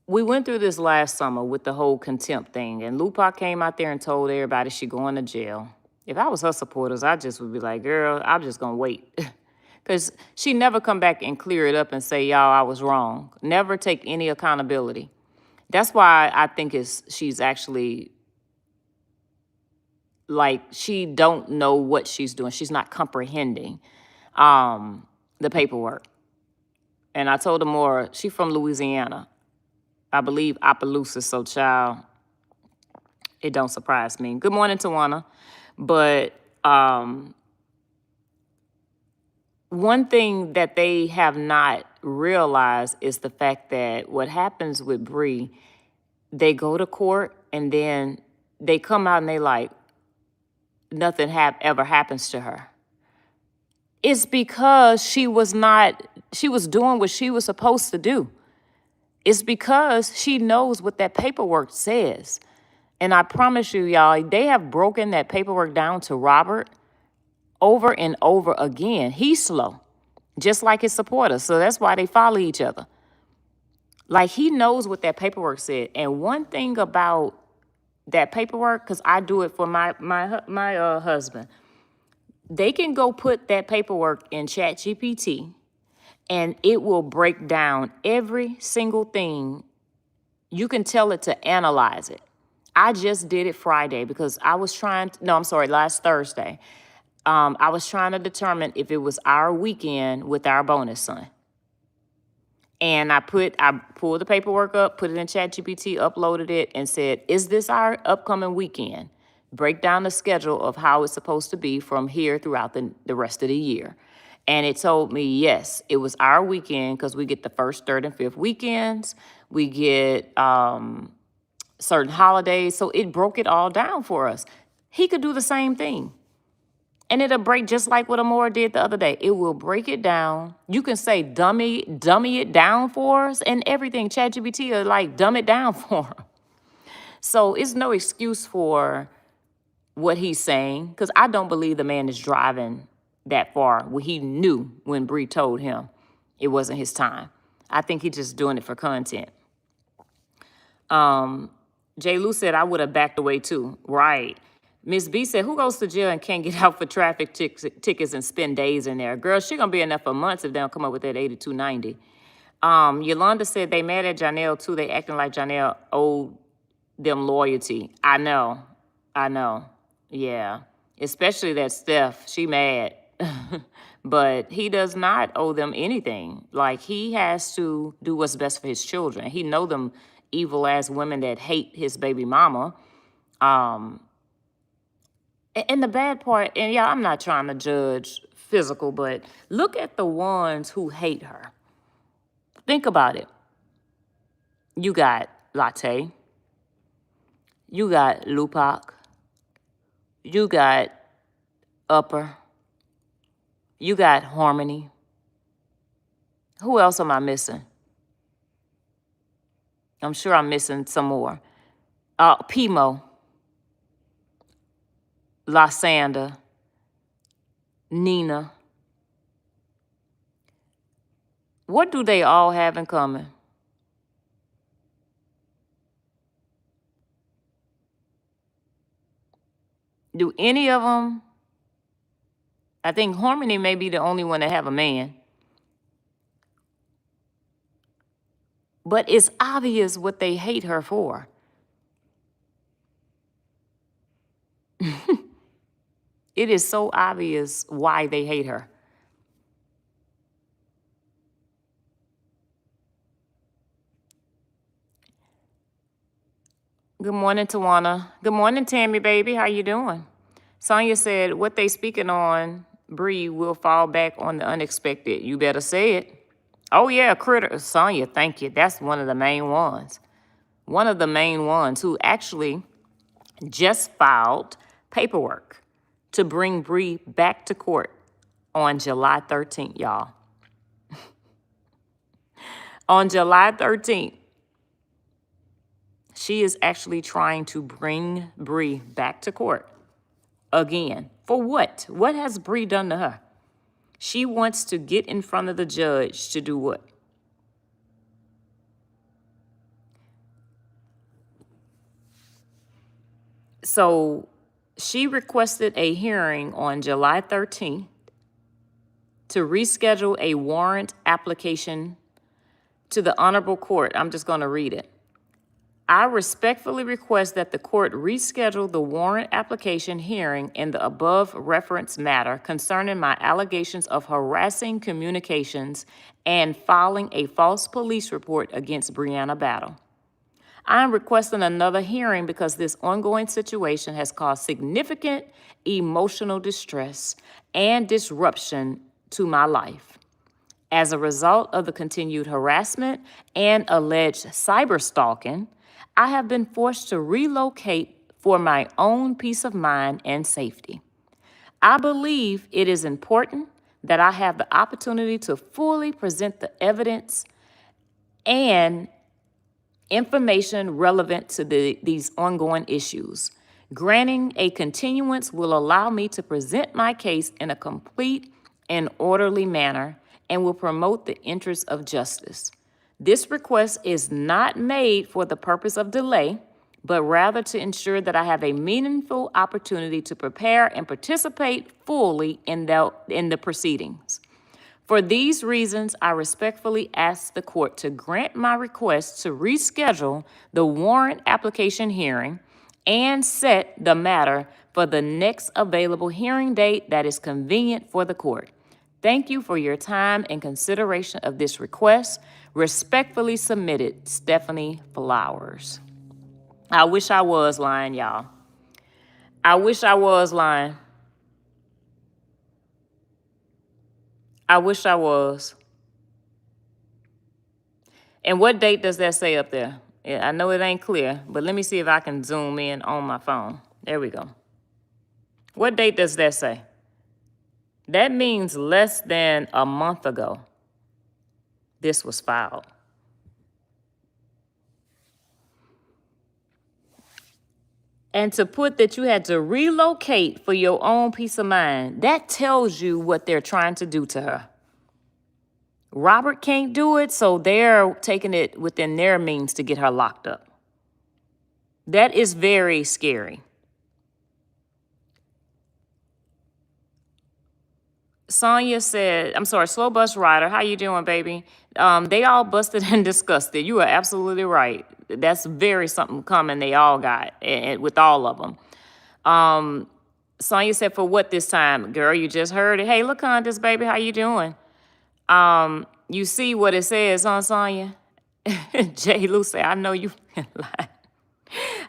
we went through this last summer with the whole contempt thing, and Lupac came out there and told everybody she going to jail. If I was her supporters, I just would be like, girl, I'm just going to wait. Because she never come back and clear it up and say, y'all, I was wrong. Never take any accountability. That's why I think she's actually, like, she don't know what she's doing. She's not comprehending the paperwork. And I told her more, she from Louisiana. I believe Opelousas, so child, it don't surprise me. Good morning, Tawana. But one thing that they have not realized is the fact that what happens with Bree, they go to court and then they come out and they like, nothing ever happens to her. It's because she was doing what she was supposed to do. It's because she knows what that paperwork says. And I promise you, y'all, they have broken that paperwork down to Robert over and over again. He's slow, just like his supporters. So that's why they follow each other. Like, he knows what that paperwork said. And one thing about that paperwork, because I do it for my husband, they can go put that paperwork in ChatGPT and it will break down every single thing. You can tell it to analyze it. I just did it Friday because I was last Thursday. I was trying to determine if it was our weekend with our bonus son. And I pulled the paperwork up, put it in ChatGPT, uploaded it, and said, is this our upcoming weekend? Break down the schedule of how it's supposed to be from here throughout the rest of the year. And it told me, yes, it was our weekend because we get the first, third, and fifth weekends. We get certain holidays. So it broke it all down for us. He could do the same thing. And it'll break just like what Amora did the other day. It will break it down. You can say dummy it down for us and everything. ChatGPT will like dumb it down for him. So it's no excuse for what he's saying, because I don't believe the man is driving that far. Well, he knew when Bree told him it wasn't his time. I think he's just doing it for content. J. Lou said, I would have backed away too. Right. Miss B said, who goes to jail and can't get out for traffic tickets and spend days in there? Girl, she gonna be in there for months if they don't come up with that 8290. Yolanda said they mad at Janelle too. They acting like Janelle owed them loyalty. I know. Yeah. Especially that Steph. She mad. But he does not owe them anything. Like, he has to do what's best for his children. He know them evil ass women that hate his baby mama. And the bad part, and yeah, I'm not trying to judge physical, but look at the ones who hate her. Think about it. You got Latte. You got Lupac. You got Upper. You got Harmony. Who else am I missing? I'm sure I'm missing some more. Pimo. Lysanda, Nina. What do they all have in common? Do any of them? I think Harmony may be the only one that have a man. But it's obvious what they hate her for. It is so obvious why they hate her. Good morning, Tawana. Good morning, Tammy, baby. How you doing? Sonia said, what they speaking on, Bree, will fall back on the unexpected. You better say it. Oh, yeah, Critter. Sonia, thank you. That's one of the main ones. One of the main ones who actually just filed paperwork to bring Bree back to court on July 13th, y'all. On July 13th, she is actually trying to bring Bree back to court again. For what? What has Bree done to her? She wants to get in front of the judge to do what? So she requested a hearing on July 13th to reschedule a warrant application to the Honorable Court. I'm just going to read it. I respectfully request that the court reschedule the warrant application hearing in the above referenced matter concerning my allegations of harassing communications and filing a false police report against Brianna Battle. I am requesting another hearing because this ongoing situation has caused significant emotional distress and disruption to my life. As a result of the continued harassment and alleged cyber stalking, I have been forced to relocate for my own peace of mind and safety. I believe it is important that I have the opportunity to fully present the evidence and information relevant to these ongoing issues. Granting a continuance will allow me to present my case in a complete and orderly manner and will promote the interests of justice. This request is not made for the purpose of delay, but rather to ensure that I have a meaningful opportunity to prepare and participate fully in the proceedings. For these reasons, I respectfully ask the court to grant my request to reschedule the warrant application hearing and set the matter for the next available hearing date that is convenient for the court. Thank you for your time and consideration of this request. Respectfully submitted, Stephanie Flowers. I wish I was lying, y'all. I wish I was lying. I wish I was. And what date does that say up there? Yeah, I know it ain't clear, but let me see if I can zoom in on my phone. There we go. What date does that say? That means less than a month ago, this was filed. And to put that you had to relocate for your own peace of mind, that tells you what they're trying to do to her. Robert can't do it, so they're taking it within their means to get her locked up. That is very scary. Sonia said, I'm sorry, Slow Bus Rider, how you doing, baby? They all busted and disgusted. You are absolutely right. That's very something common they all got, and with all of them. Sonia said, for what this time? Girl, you just heard it. Hey, look, Candace, baby, how you doing? You see what it says, huh, Sonia? J. Lou said, I know you lie.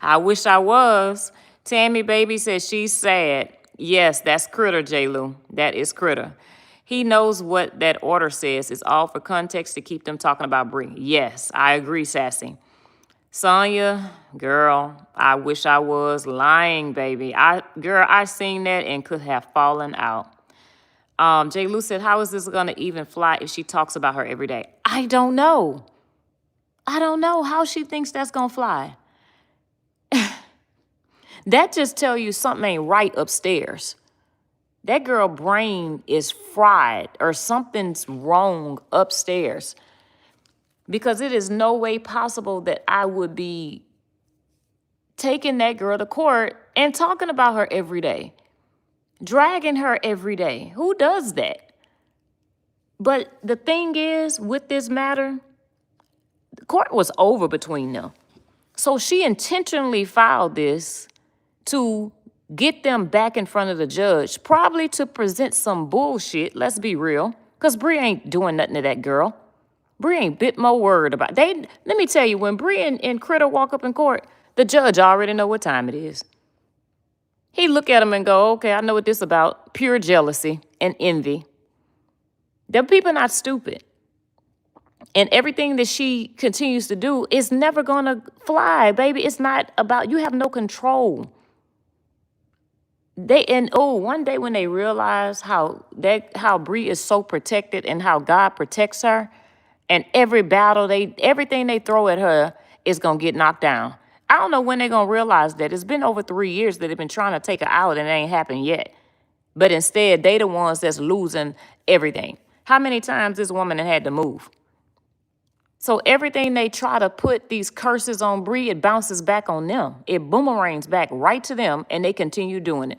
I wish I was. Tammy, baby, says she's sad. Yes, that's Critter, J. Lou. That is Critter. He knows what that order says. It's all for context to keep them talking about Bree. Yes, I agree, Sassy. Sonia, girl, I wish I was lying, baby. I seen that and could have fallen out. J. Lou said, how is this going to even fly if she talks about her every day? I don't know. I don't know how she thinks that's going to fly. That just tell you something ain't right upstairs. That girl brain is fried or something's wrong upstairs. Because it is no way possible that I would be taking that girl to court and talking about her every day. Dragging her every day. Who does that? But the thing is, with this matter, the court was over between them. So she intentionally filed this to get them back in front of the judge, probably to present some bullshit, let's be real, because Bree ain't doing nothing to that girl. Bree ain't bit more word about it. Let me tell you, when Bree and Critter walk up in court, the judge already know what time it is. He look at them and go, okay, I know what this is about. Pure jealousy and envy. Them people not stupid. And everything that she continues to do is never going to fly, baby. It's not about, you have no control. One day when they realize how Bree is so protected and how God protects her, and every battle, everything they throw at her is going to get knocked down. I don't know when they're going to realize that. It's been over 3 years that they've been trying to take her out and it ain't happened yet. But instead, they the ones that's losing everything. How many times this woman had to move? So everything they try to put these curses on Bree, it bounces back on them. It boomerangs back right to them, and they continue doing it.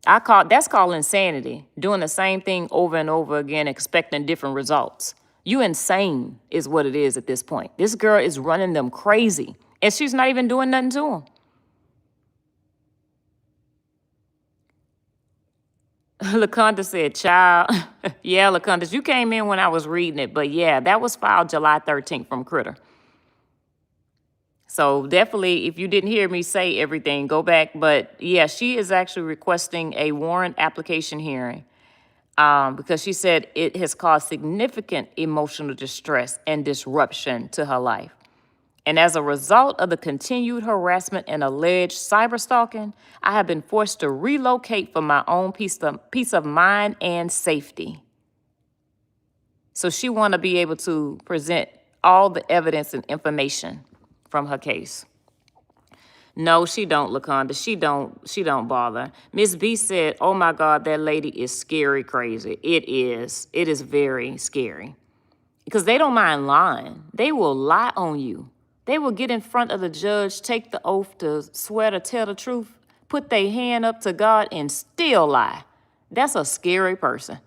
That's called insanity. Doing the same thing over and over again, expecting different results. You insane is what it is at this point. This girl is running them crazy, and she's not even doing nothing to them. LaConda said, child. Yeah, LaConda, you came in when I was reading it, but yeah, that was filed July 13th from Critter. So definitely, if you didn't hear me say everything, go back. But yeah, she is actually requesting a warrant application hearing. because she said it has caused significant emotional distress and disruption to her life. And as a result of the continued harassment and alleged cyber stalking, I have been forced to relocate for my own peace of mind and safety. So she want to be able to present all the evidence and information from her case. No, she don't, LaConda. She don't bother. Miss B said, oh my God, that lady is scary crazy. It is. It is very scary. Because they don't mind lying. They will lie on you. They will get in front of the judge, take the oath to swear to tell the truth, put their hand up to God, and still lie. That's a scary person.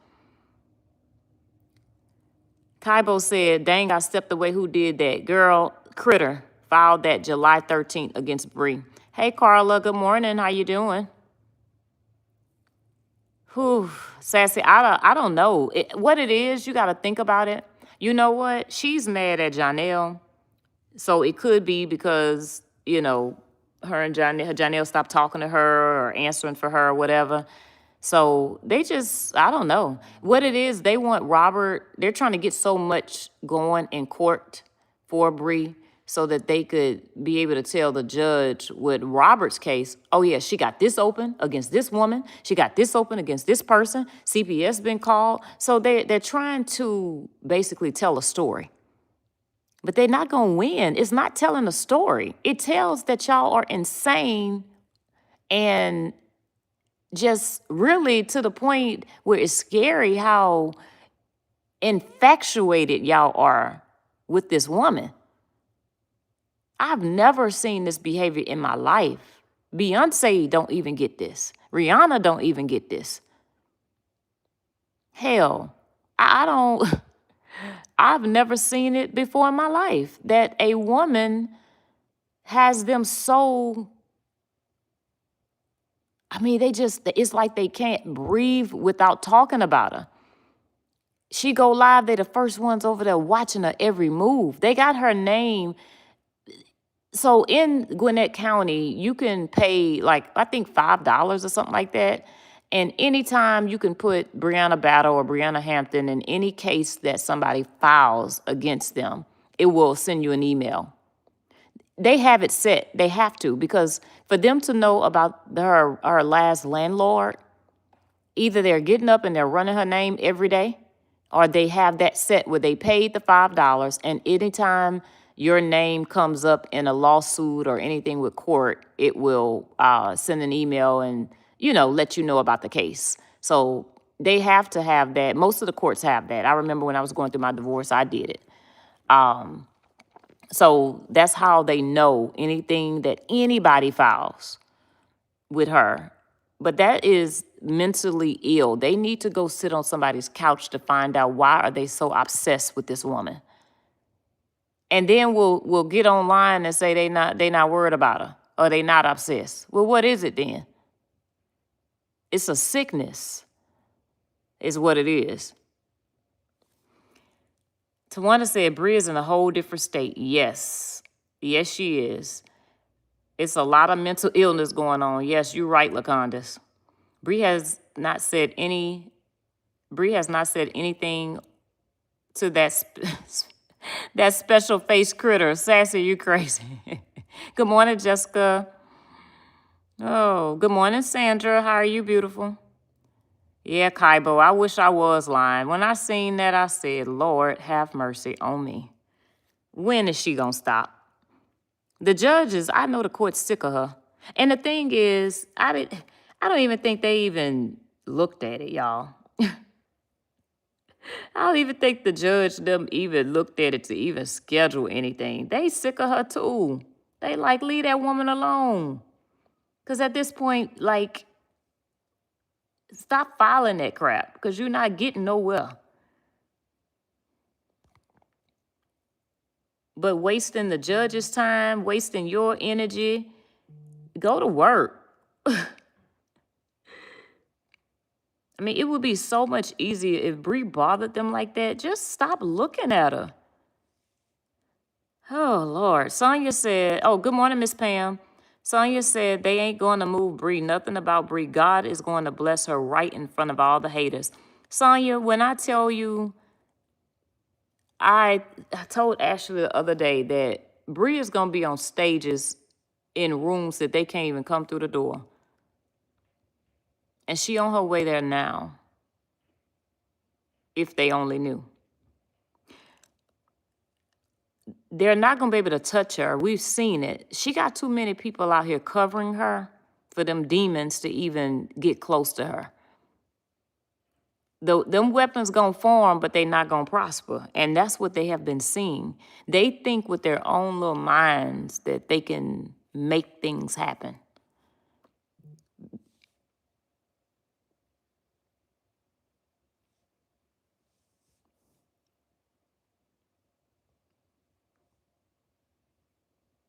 Kaibo said, dang, I stepped away. Who did that? Girl, Critter filed that July 13th against Bree. Hey, Carla, good morning. How you doing? Whew, Sassy, I don't know. What it is, you got to think about it. You know what? She's mad at Janelle. So it could be because, her and Janelle stopped talking to her or answering for her or whatever. So they just, I don't know. What it is, they want Robert, they're trying to get so much going in court for Bree so that they could be able to tell the judge with Robert's case, oh yeah, she got this open against this woman. She got this open against this person. CPS been called. So they're trying to basically tell a story. But they're not going to win. It's not telling a story. It tells that y'all are insane and just really to the point where it's scary how infatuated y'all are with this woman. I've never seen this behavior in my life. Beyonce don't even get this. Rihanna don't even get this. Hell, I don't... I've never seen it before in my life, that a woman has them so, it's like they can't breathe without talking about her. She go live, they the first ones over there watching her every move. They got her name. So in Gwinnett County, you can pay I think $5 or something like that. And anytime you can put Brianna Battle or Brianna Hampton in any case that somebody files against them, it will send you an email. They have it set. They have to, because for them to know about her last landlord, either they're getting up and they're running her name every day, or they have that set where they paid the $5, and anytime your name comes up in a lawsuit or anything with court, it will send an email and let you know about the case. So they have to have that. Most of the courts have that. I remember when I was going through my divorce, I did it. So that's how they know anything that anybody files with her. But that is mentally ill. They need to go sit on somebody's couch to find out why are they so obsessed with this woman. And then we'll get online and say they not worried about her or they not obsessed. Well, what is it then? It's a sickness, is what it is. Tawana said, Bree is in a whole different state. Yes. Yes, she is. It's a lot of mental illness going on. Yes, you're right, LaCondas. Bree has not said anything to that that special face critter. Sassy, you crazy. Good morning, Jessica. Oh, good morning, Sandra. How are you, beautiful? Yeah, Kaibo, I wish I was lying. When I seen that, I said, Lord, have mercy on me. When is she gonna stop? The judges, I know the court's sick of her. And the thing is, I don't even think they even looked at it, y'all. I don't even think the judge them even looked at it to even schedule anything. They sick of her too. They leave that woman alone. Because at this point, stop filing that crap because you're not getting nowhere. But wasting the judge's time, wasting your energy, go to work. I mean, it would be so much easier if Bree bothered them like that. Just stop looking at her. Oh, Lord. Sonia said, oh, good morning, Miss Pam. Sonia said they ain't going to move Bree. Nothing about Bree. God is going to bless her right in front of all the haters. Sonya, when I tell you, I told Ashley the other day that Bree is going to be on stages in rooms that they can't even come through the door. And she on her way there now, if they only knew. They're not going to be able to touch her. We've seen it. She got too many people out here covering her for them demons to even get close to her. Them weapons gonna form, but they not gonna prosper. And that's what they have been seeing. They think with their own little minds that they can make things happen.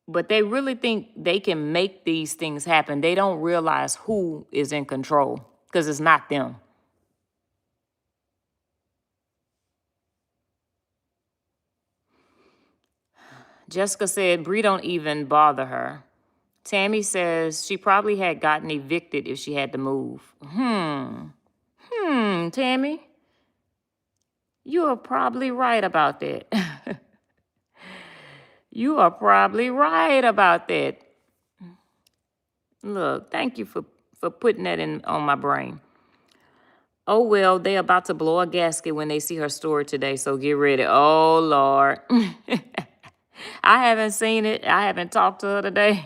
But they really think they can make these things happen. They don't realize who is in control, because it's not them. Jessica said, Bree don't even bother her. Tammy says she probably had gotten evicted if she had to move. Tammy, you are probably right about that. You are probably right about that. Look, thank you for putting that in on my brain. Oh, well, they about to blow a gasket when they see her story today, so get ready. Oh, Lord. I haven't seen it. I haven't talked to her today.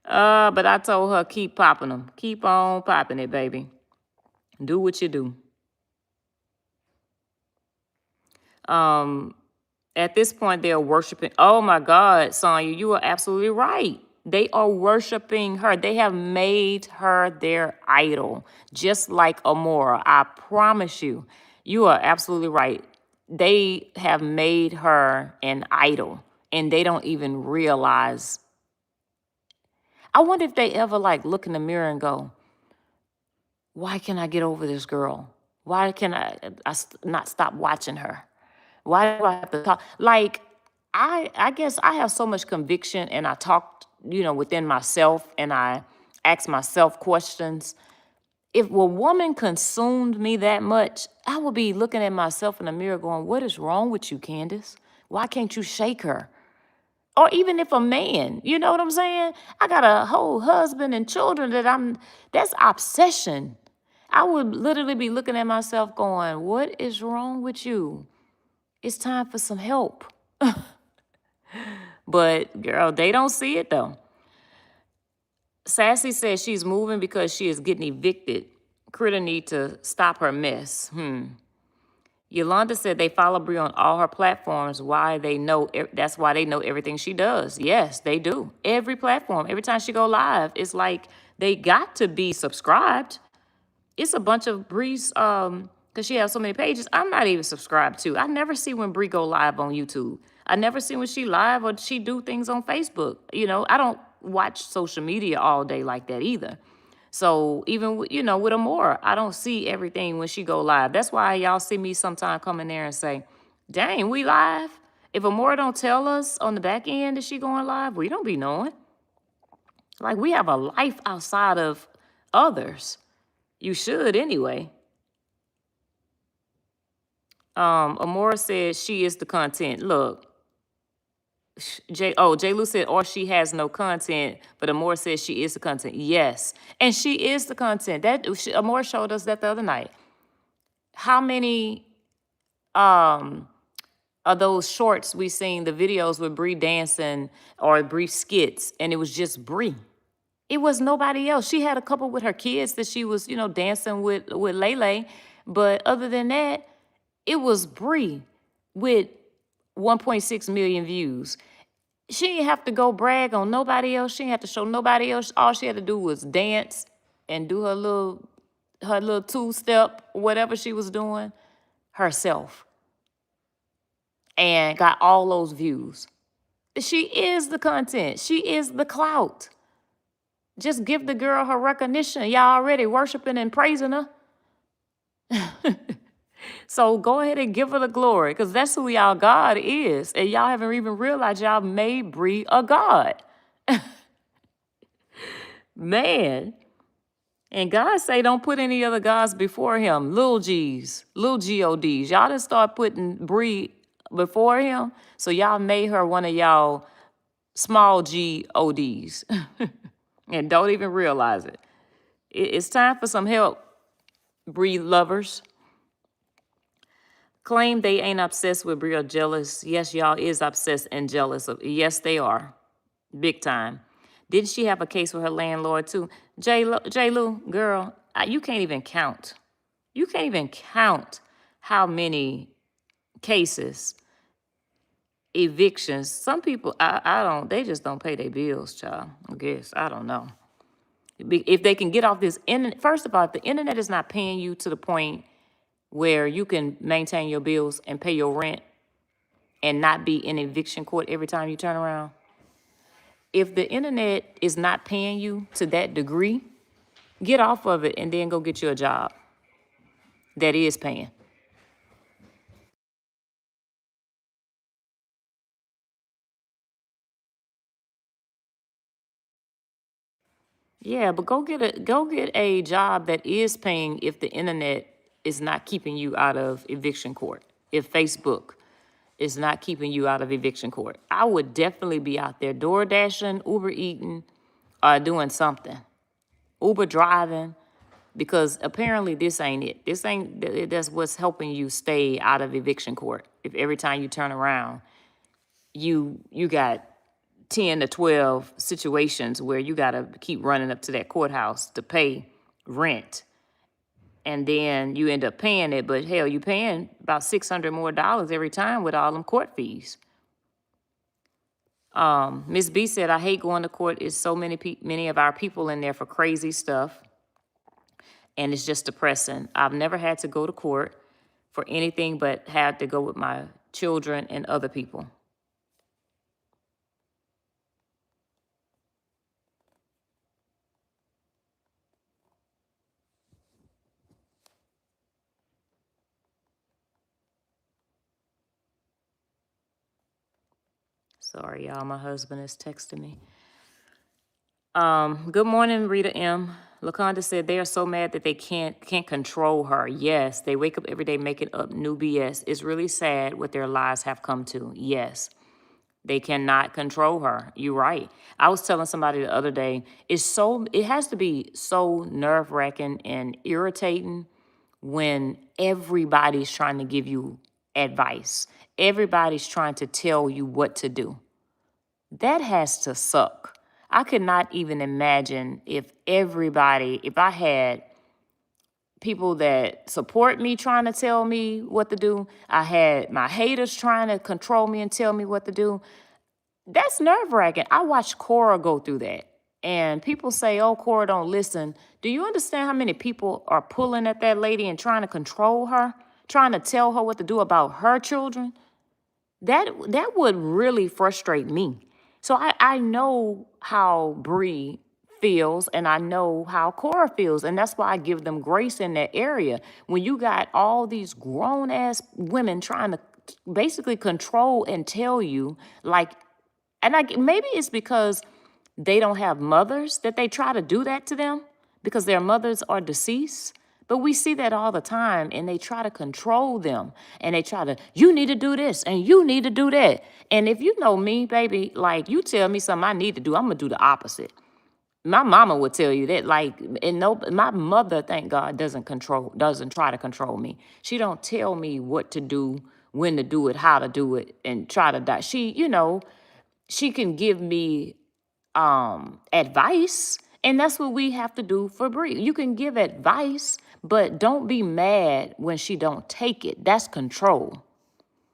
But I told her, keep popping them. Keep on popping it, baby. Do what you do. At this point, they're worshiping. Oh, my God, Sonya, you are absolutely right. They are worshiping her. They have made her their idol, just like Amora. I promise you, you are absolutely right. They have made her an idol, and they don't even realize. I wonder if they ever like look in the mirror and go, why can I get over this girl? Why can I not stop watching her? Why do I have to talk? Like, I guess I have so much conviction, and I talk, within myself, and I ask myself questions. If a woman consumed me that much, I would be looking at myself in the mirror going, what is wrong with you, Candace? Why can't you shake her? Or even if a man, you know what I'm saying? I got a whole husband and children that's obsession. I would literally be looking at myself going, what is wrong with you? It's time for some help. But girl, they don't see it though. Sassy says she's moving because she is getting evicted. Critter need to stop her mess. Yolanda said they follow Brie on all her platforms. That's why they know everything she does. Yes, they do. Every platform, every time she go live, it's like they got to be subscribed. It's a bunch of Brie's, because she has so many pages, I'm not even subscribed to. I never see when Brie go live on YouTube. I never see when she live or she do things on Facebook. I don't watch social media all day like that either. So even, with Amora, I don't see everything when she go live. That's why y'all see me sometime come in there and say, dang, we live? If Amora don't tell us on the back end that she going live, we don't be knowing. Like, we have a life outside of others. You should anyway. Amora said she is the content. Look, J. Lou said, or she has no content, but Amora says she is the content. Yes, and she is the content. Amora showed us that the other night. How many of those shorts we seen, the videos with Bree dancing or Bree skits, and it was just Bree. It was nobody else. She had a couple with her kids that she was, dancing with Lele, but other than that, it was Bree with 1.6 million views. She didn't have to go brag on nobody else. She didn't have to show nobody else. All she had to do was dance and do her little two-step, whatever she was doing, herself. And got all those views. She is the content. She is the clout. Just give the girl her recognition. Y'all already worshiping and praising her. So go ahead and give her the glory, because that's who y'all God is. And y'all haven't even realized y'all made Bree a God. Man. And God say don't put any other gods before him. Little G's, little G-O-D's. Y'all done start putting Bree before him. So y'all made her one of y'all small G-O-D's. And don't even realize it. It's time for some help, Bree lovers. Claim they ain't obsessed with Bree or jealous. Yes, y'all is obsessed and jealous of. Yes, they are. Big time. Didn't she have a case with her landlord too? J. Lou, girl, you can't even count. You can't even count how many cases, evictions. Some people, I don't, they just don't pay their bills, child. I guess, I don't know. If they can get off this internet, first of all, if the internet is not paying you to the point where you can maintain your bills and pay your rent and not be in eviction court every time you turn around, if the internet is not paying you to that degree, get off of it and then go get you a job that is paying. Yeah, but go get a job that is paying if the internet is not keeping you out of eviction court. If Facebook is not keeping you out of eviction court, I would definitely be out there door dashing, Uber eating, or doing something, Uber driving, because apparently this ain't it. This ain't that's what's helping you stay out of eviction court. If every time you turn around, you got 10 to 12 situations where you got to keep running up to that courthouse to pay rent. And then you end up paying it, but hell, you paying about $600 more every time with all them court fees. Miss B said, I hate going to court. It's so many of our people in there for crazy stuff. And it's just depressing. I've never had to go to court for anything but had to go with my children and other people. Sorry, y'all. My husband is texting me. Good morning, Rita M. LaConda said they are so mad that they can't control her. Yes, they wake up every day making up new BS. It's really sad what their lives have come to. Yes, they cannot control her. You're right. I was telling somebody the other day, it has to be so nerve-wracking and irritating when everybody's trying to give you advice. Everybody's trying to tell you what to do. That has to suck. I could not even imagine if I had people that support me trying to tell me what to do. I had my haters trying to control me and tell me what to do. That's nerve-wracking. I watched Cora go through that. And people say, oh, Cora don't listen. Do you understand how many people are pulling at that lady and trying to control her, trying to tell her what to do about her children? That would really frustrate me. So I know how Bree feels and I know how Cora feels. And that's why I give them grace in that area. When you got all these grown ass women trying to basically control and tell you like, and maybe it's because they don't have mothers that they try to do that to them because their mothers are deceased. But we see that all the time, and they try to control them, and they try to, you need to do this, and you need to do that. And if you know me, baby, like, you tell me something I need to do, I'm going to do the opposite. My mama would tell you that, like, and no, my mother, thank God, doesn't try to control me. She don't tell me what to do, when to do it, how to do it, and try to die. She can give me advice, and that's what we have to do for Bree. You can give advice, but don't be mad when she don't take it. That's control.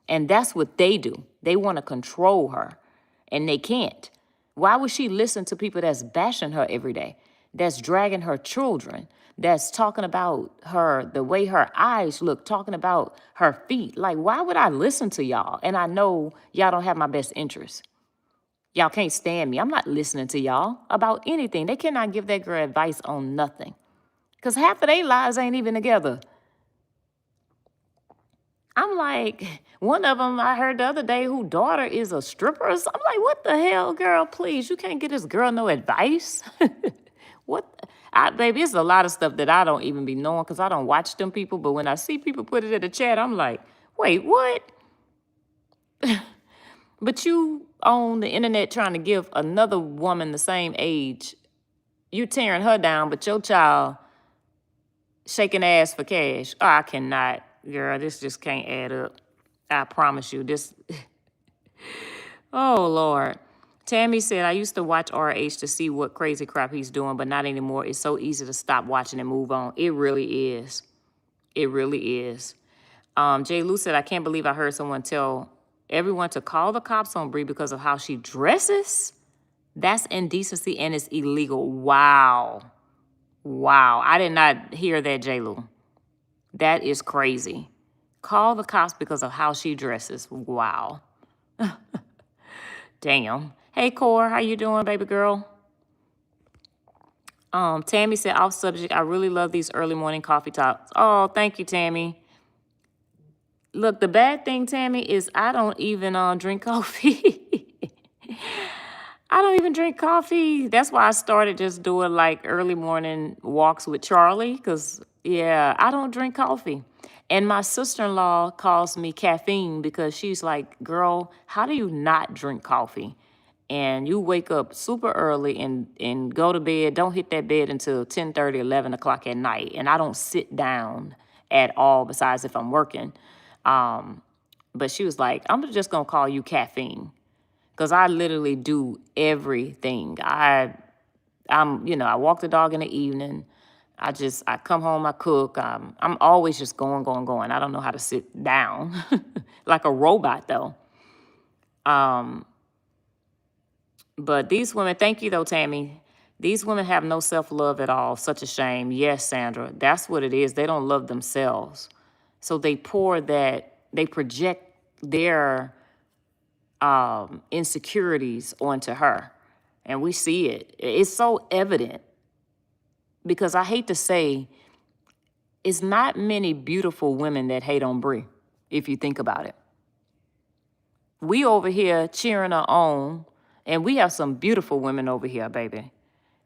And that's what they do. They want to control her, and they can't. Why would she listen to people that's bashing her every day, that's dragging her children, that's talking about her, the way her eyes look, talking about her feet? Like, why would I listen to y'all? And I know y'all don't have my best interest. Y'all can't stand me. I'm not listening to y'all about anything. They cannot give that girl advice on nothing. Because half of their lives ain't even together. I'm like, one of them I heard the other day whose daughter is a stripper or something. I'm like, what the hell, girl, please? You can't give this girl no advice. What? Baby, it's a lot of stuff that I don't even be knowing because I don't watch them people. But when I see people put it in the chat, I'm like, wait, what? But you on the internet trying to give another woman the same age, you tearing her down, but your child shaking ass for cash. Oh, I cannot, girl. This just can't add up. I promise you. This. Oh, Lord. Tammy said, I used to watch RH to see what crazy crap he's doing, but not anymore. It's so easy to stop watching and move on. It really is. It really is. Jay Lou said, I can't believe I heard someone tell everyone to call the cops on Bree because of how she dresses. That's indecency and it's illegal. Wow. Wow. I did not hear that, J. Lou. That is crazy. Call the cops because of how she dresses. Wow. Damn. Hey, Core, how you doing, baby girl? Tammy said, off subject, I really love these early morning coffee talks. Oh, thank you, Tammy. Look, the bad thing, Tammy, is I don't even drink coffee. I don't even drink coffee. That's why I started just doing like early morning walks with Charlie, because, yeah, I don't drink coffee. And my sister-in-law calls me caffeine because she's like, girl, how do you not drink coffee? And you wake up super early and go to bed, don't hit that bed until 10:30, 11 o'clock at night. And I don't sit down at all besides if I'm working. But she was like, I'm just going to call you caffeine because I literally do everything. I walk the dog in the evening. I come home, I cook. I'm always just going. I don't know how to sit down like a robot though. But these women, thank you though, Tammy. These women have no self-love at all. Such a shame. Yes, Sandra, that's what it is. They don't love themselves. So they project their insecurities onto her. And we see it. It's so evident. Because I hate to say, it's not many beautiful women that hate on Brie, if you think about it. We over here cheering her on, and we have some beautiful women over here, baby.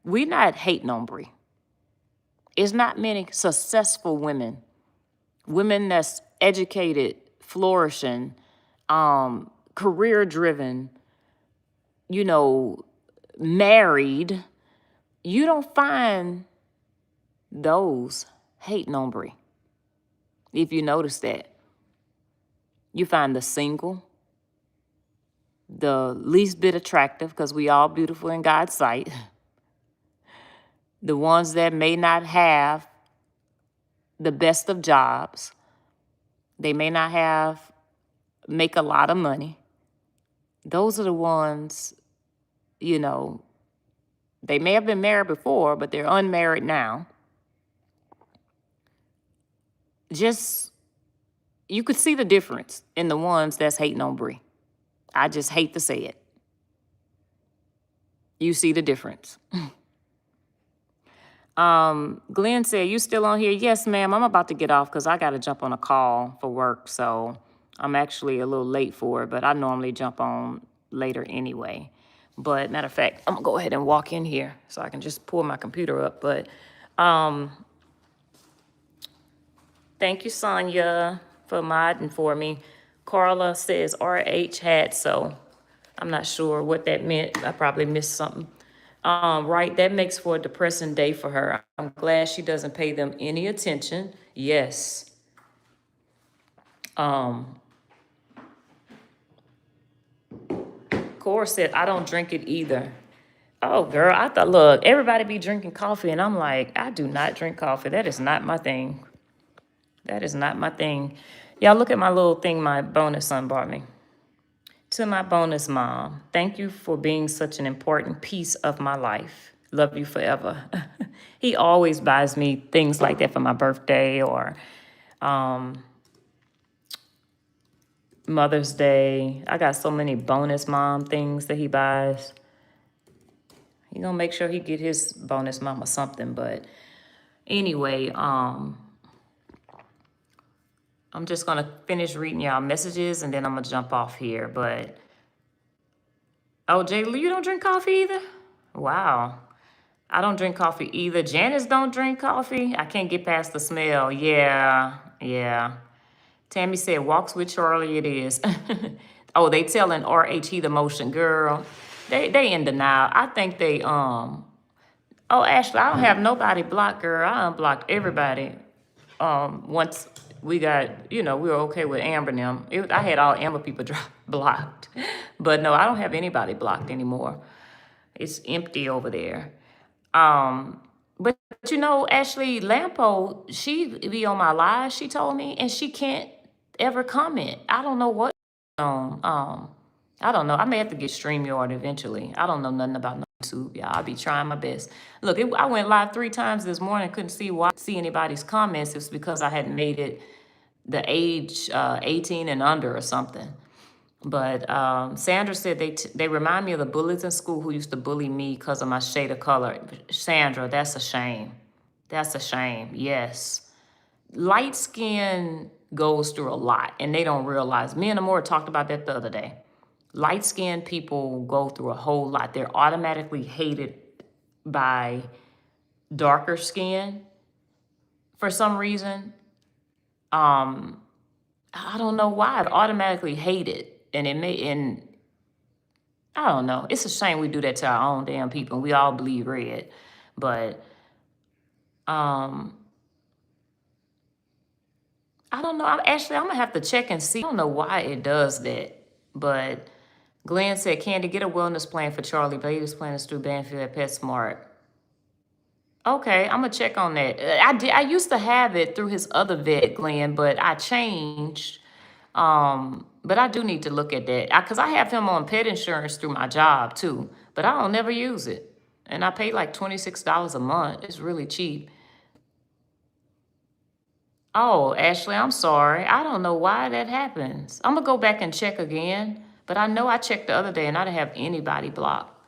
We're not hating on Brie. It's not many successful women that's educated, flourishing, career-driven, married. You don't find those hating on Brie. If you notice that. You find the single, the least bit attractive, because we all beautiful in God's sight. The ones that may not have the best of jobs. They may not make a lot of money. Those are the ones, they may have been married before, but they're unmarried now. You could see the difference in the ones that's hating on Brie. I just hate to say it. You see the difference. Glenn said, you still on here? Yes, ma'am. I'm about to get off because I got to jump on a call for work. So I'm actually a little late for it, but I normally jump on later anyway. But matter of fact, I'm going to go ahead and walk in here so I can just pull my computer up. But thank you, Sonia, for modding for me. Carla says RH had, so I'm not sure what that meant. I probably missed something. Right, that makes for a depressing day for her. I'm glad she doesn't pay them any attention. Yes. Cora said, I don't drink it either. Oh, girl, I thought, look, everybody be drinking coffee, and I'm like, I do not drink coffee. That is not my thing. That is not my thing. Y'all look at my little thing my bonus son bought me. To my bonus mom, thank you for being such an important piece of my life. Love you forever. He always buys me things like that for my birthday or Mother's Day. I got so many bonus mom things that he buys. He gonna make sure he get his bonus mama something. But anyway, I'm just gonna finish reading y'all messages and then I'm gonna jump off here. But oh, Jay Lee, you don't drink coffee either? Wow. I don't drink coffee either. Janice don't drink coffee. I can't get past the smell. Yeah, yeah. Tammy said, walks with Charlie it is. Oh, they telling RHE the motion. Girl, they in denial. I think they, oh, Ashley, I don't have nobody blocked, girl. I unblocked everybody. Once we got, we were okay with Amber and them. I had all Amber people blocked. But no, I don't have anybody blocked anymore. It's empty over there. But Ashley Lampo, she be on my live, she told me, and she can't ever comment. I don't know what I don't know. I may have to get StreamYard eventually. I don't know nothing about no YouTube, y'all. I'll be trying my best. Look, I went live 3 times this morning. Couldn't see anybody's comments. It's because I hadn't made it the age 18 and under or something. But Sandra said they remind me of the bullies in school who used to bully me because of my shade of color. Sandra, that's a shame. That's a shame. Yes. Light skin goes through a lot, and they don't realize. Me and Amora talked about that the other day. Light-skinned people go through a whole lot. They're automatically hated by darker skin for some reason. I don't know why. They're automatically hated. And I don't know. It's a shame we do that to our own damn people. We all bleed red. But I don't know. I'm gonna have to check and see. I don't know why it does that. But Glenn said, Candy, get a wellness plan for Charlie. Baby's plan is through Banfield at PetSmart. Okay, I'm going to check on that. I used to have it through his other vet, Glenn, but I changed. But I do need to look at that. Because I have him on pet insurance through my job, too. But I don't never use it. And I pay like $26 a month. It's really cheap. Oh, Ashley, I'm sorry. I don't know why that happens. I'm going to go back and check again. But I know I checked the other day and I didn't have anybody blocked.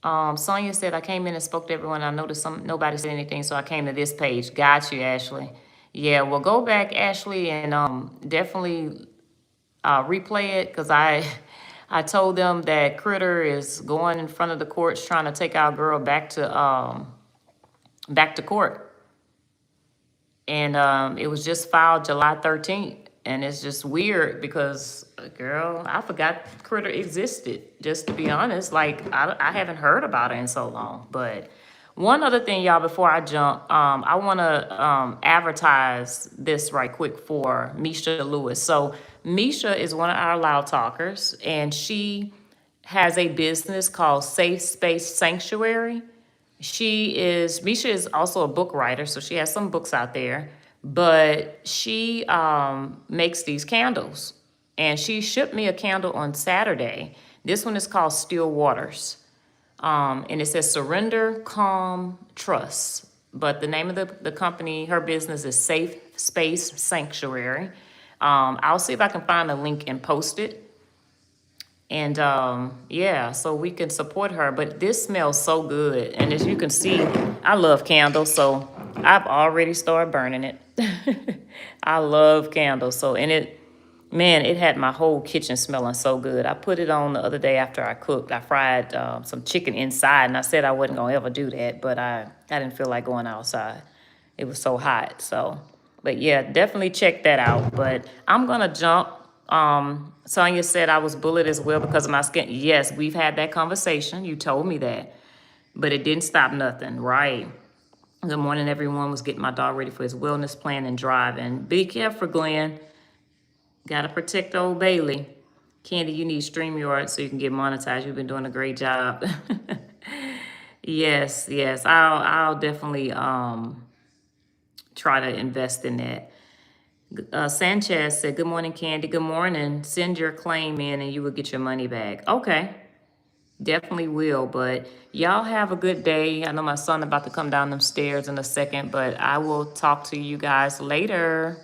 Sonia said, I came in and spoke to everyone. I noticed nobody said anything, so I came to this page. Got you, Ashley. Yeah, well, go back, Ashley, and definitely replay it, because I told them that Critter is going in front of the courts trying to take our girl back to court. And it was just filed July 13th. And it's just weird because, girl, I forgot Critter existed, just to be honest. Like, I haven't heard about her in so long. But one other thing, y'all, before I jump, I want to advertise this right quick for Misha Lewis. So Misha is one of our Loud Talkers, and she has a business called Safe Space Sanctuary. Misha is also a book writer, so she has some books out there. But she makes these candles. And she shipped me a candle on Saturday. This one is called Still Waters. And it says Surrender, Calm, Trust. But the name of the company, her business is Safe Space Sanctuary. I'll see if I can find a link and post it. And yeah, so we can support her. But this smells so good. And as you can see, I love candles, so I've already started burning it. I love candles. So, and it had my whole kitchen smelling so good. I put it on the other day after I cooked. I fried some chicken inside, and I said I wasn't going to ever do that, but I didn't feel like going outside. It was so hot. So, but yeah, definitely check that out. But I'm going to jump. Sonia said I was bullied as well because of my skin. Yes, we've had that conversation. You told me that. But it didn't stop nothing, right? Good morning, everyone. Was getting my dog ready for his wellness plan and driving. Be careful, Glenn. Got to protect old Bailey. Candy, you need StreamYard so you can get monetized. You've been doing a great job. Yes. I'll definitely try to invest in that. Sanchez said, good morning, Candy. Good morning. Send your claim in and you will get your money back. Okay. Definitely will, but y'all have a good day. I know my son about to come down them stairs in a second, but I will talk to you guys later.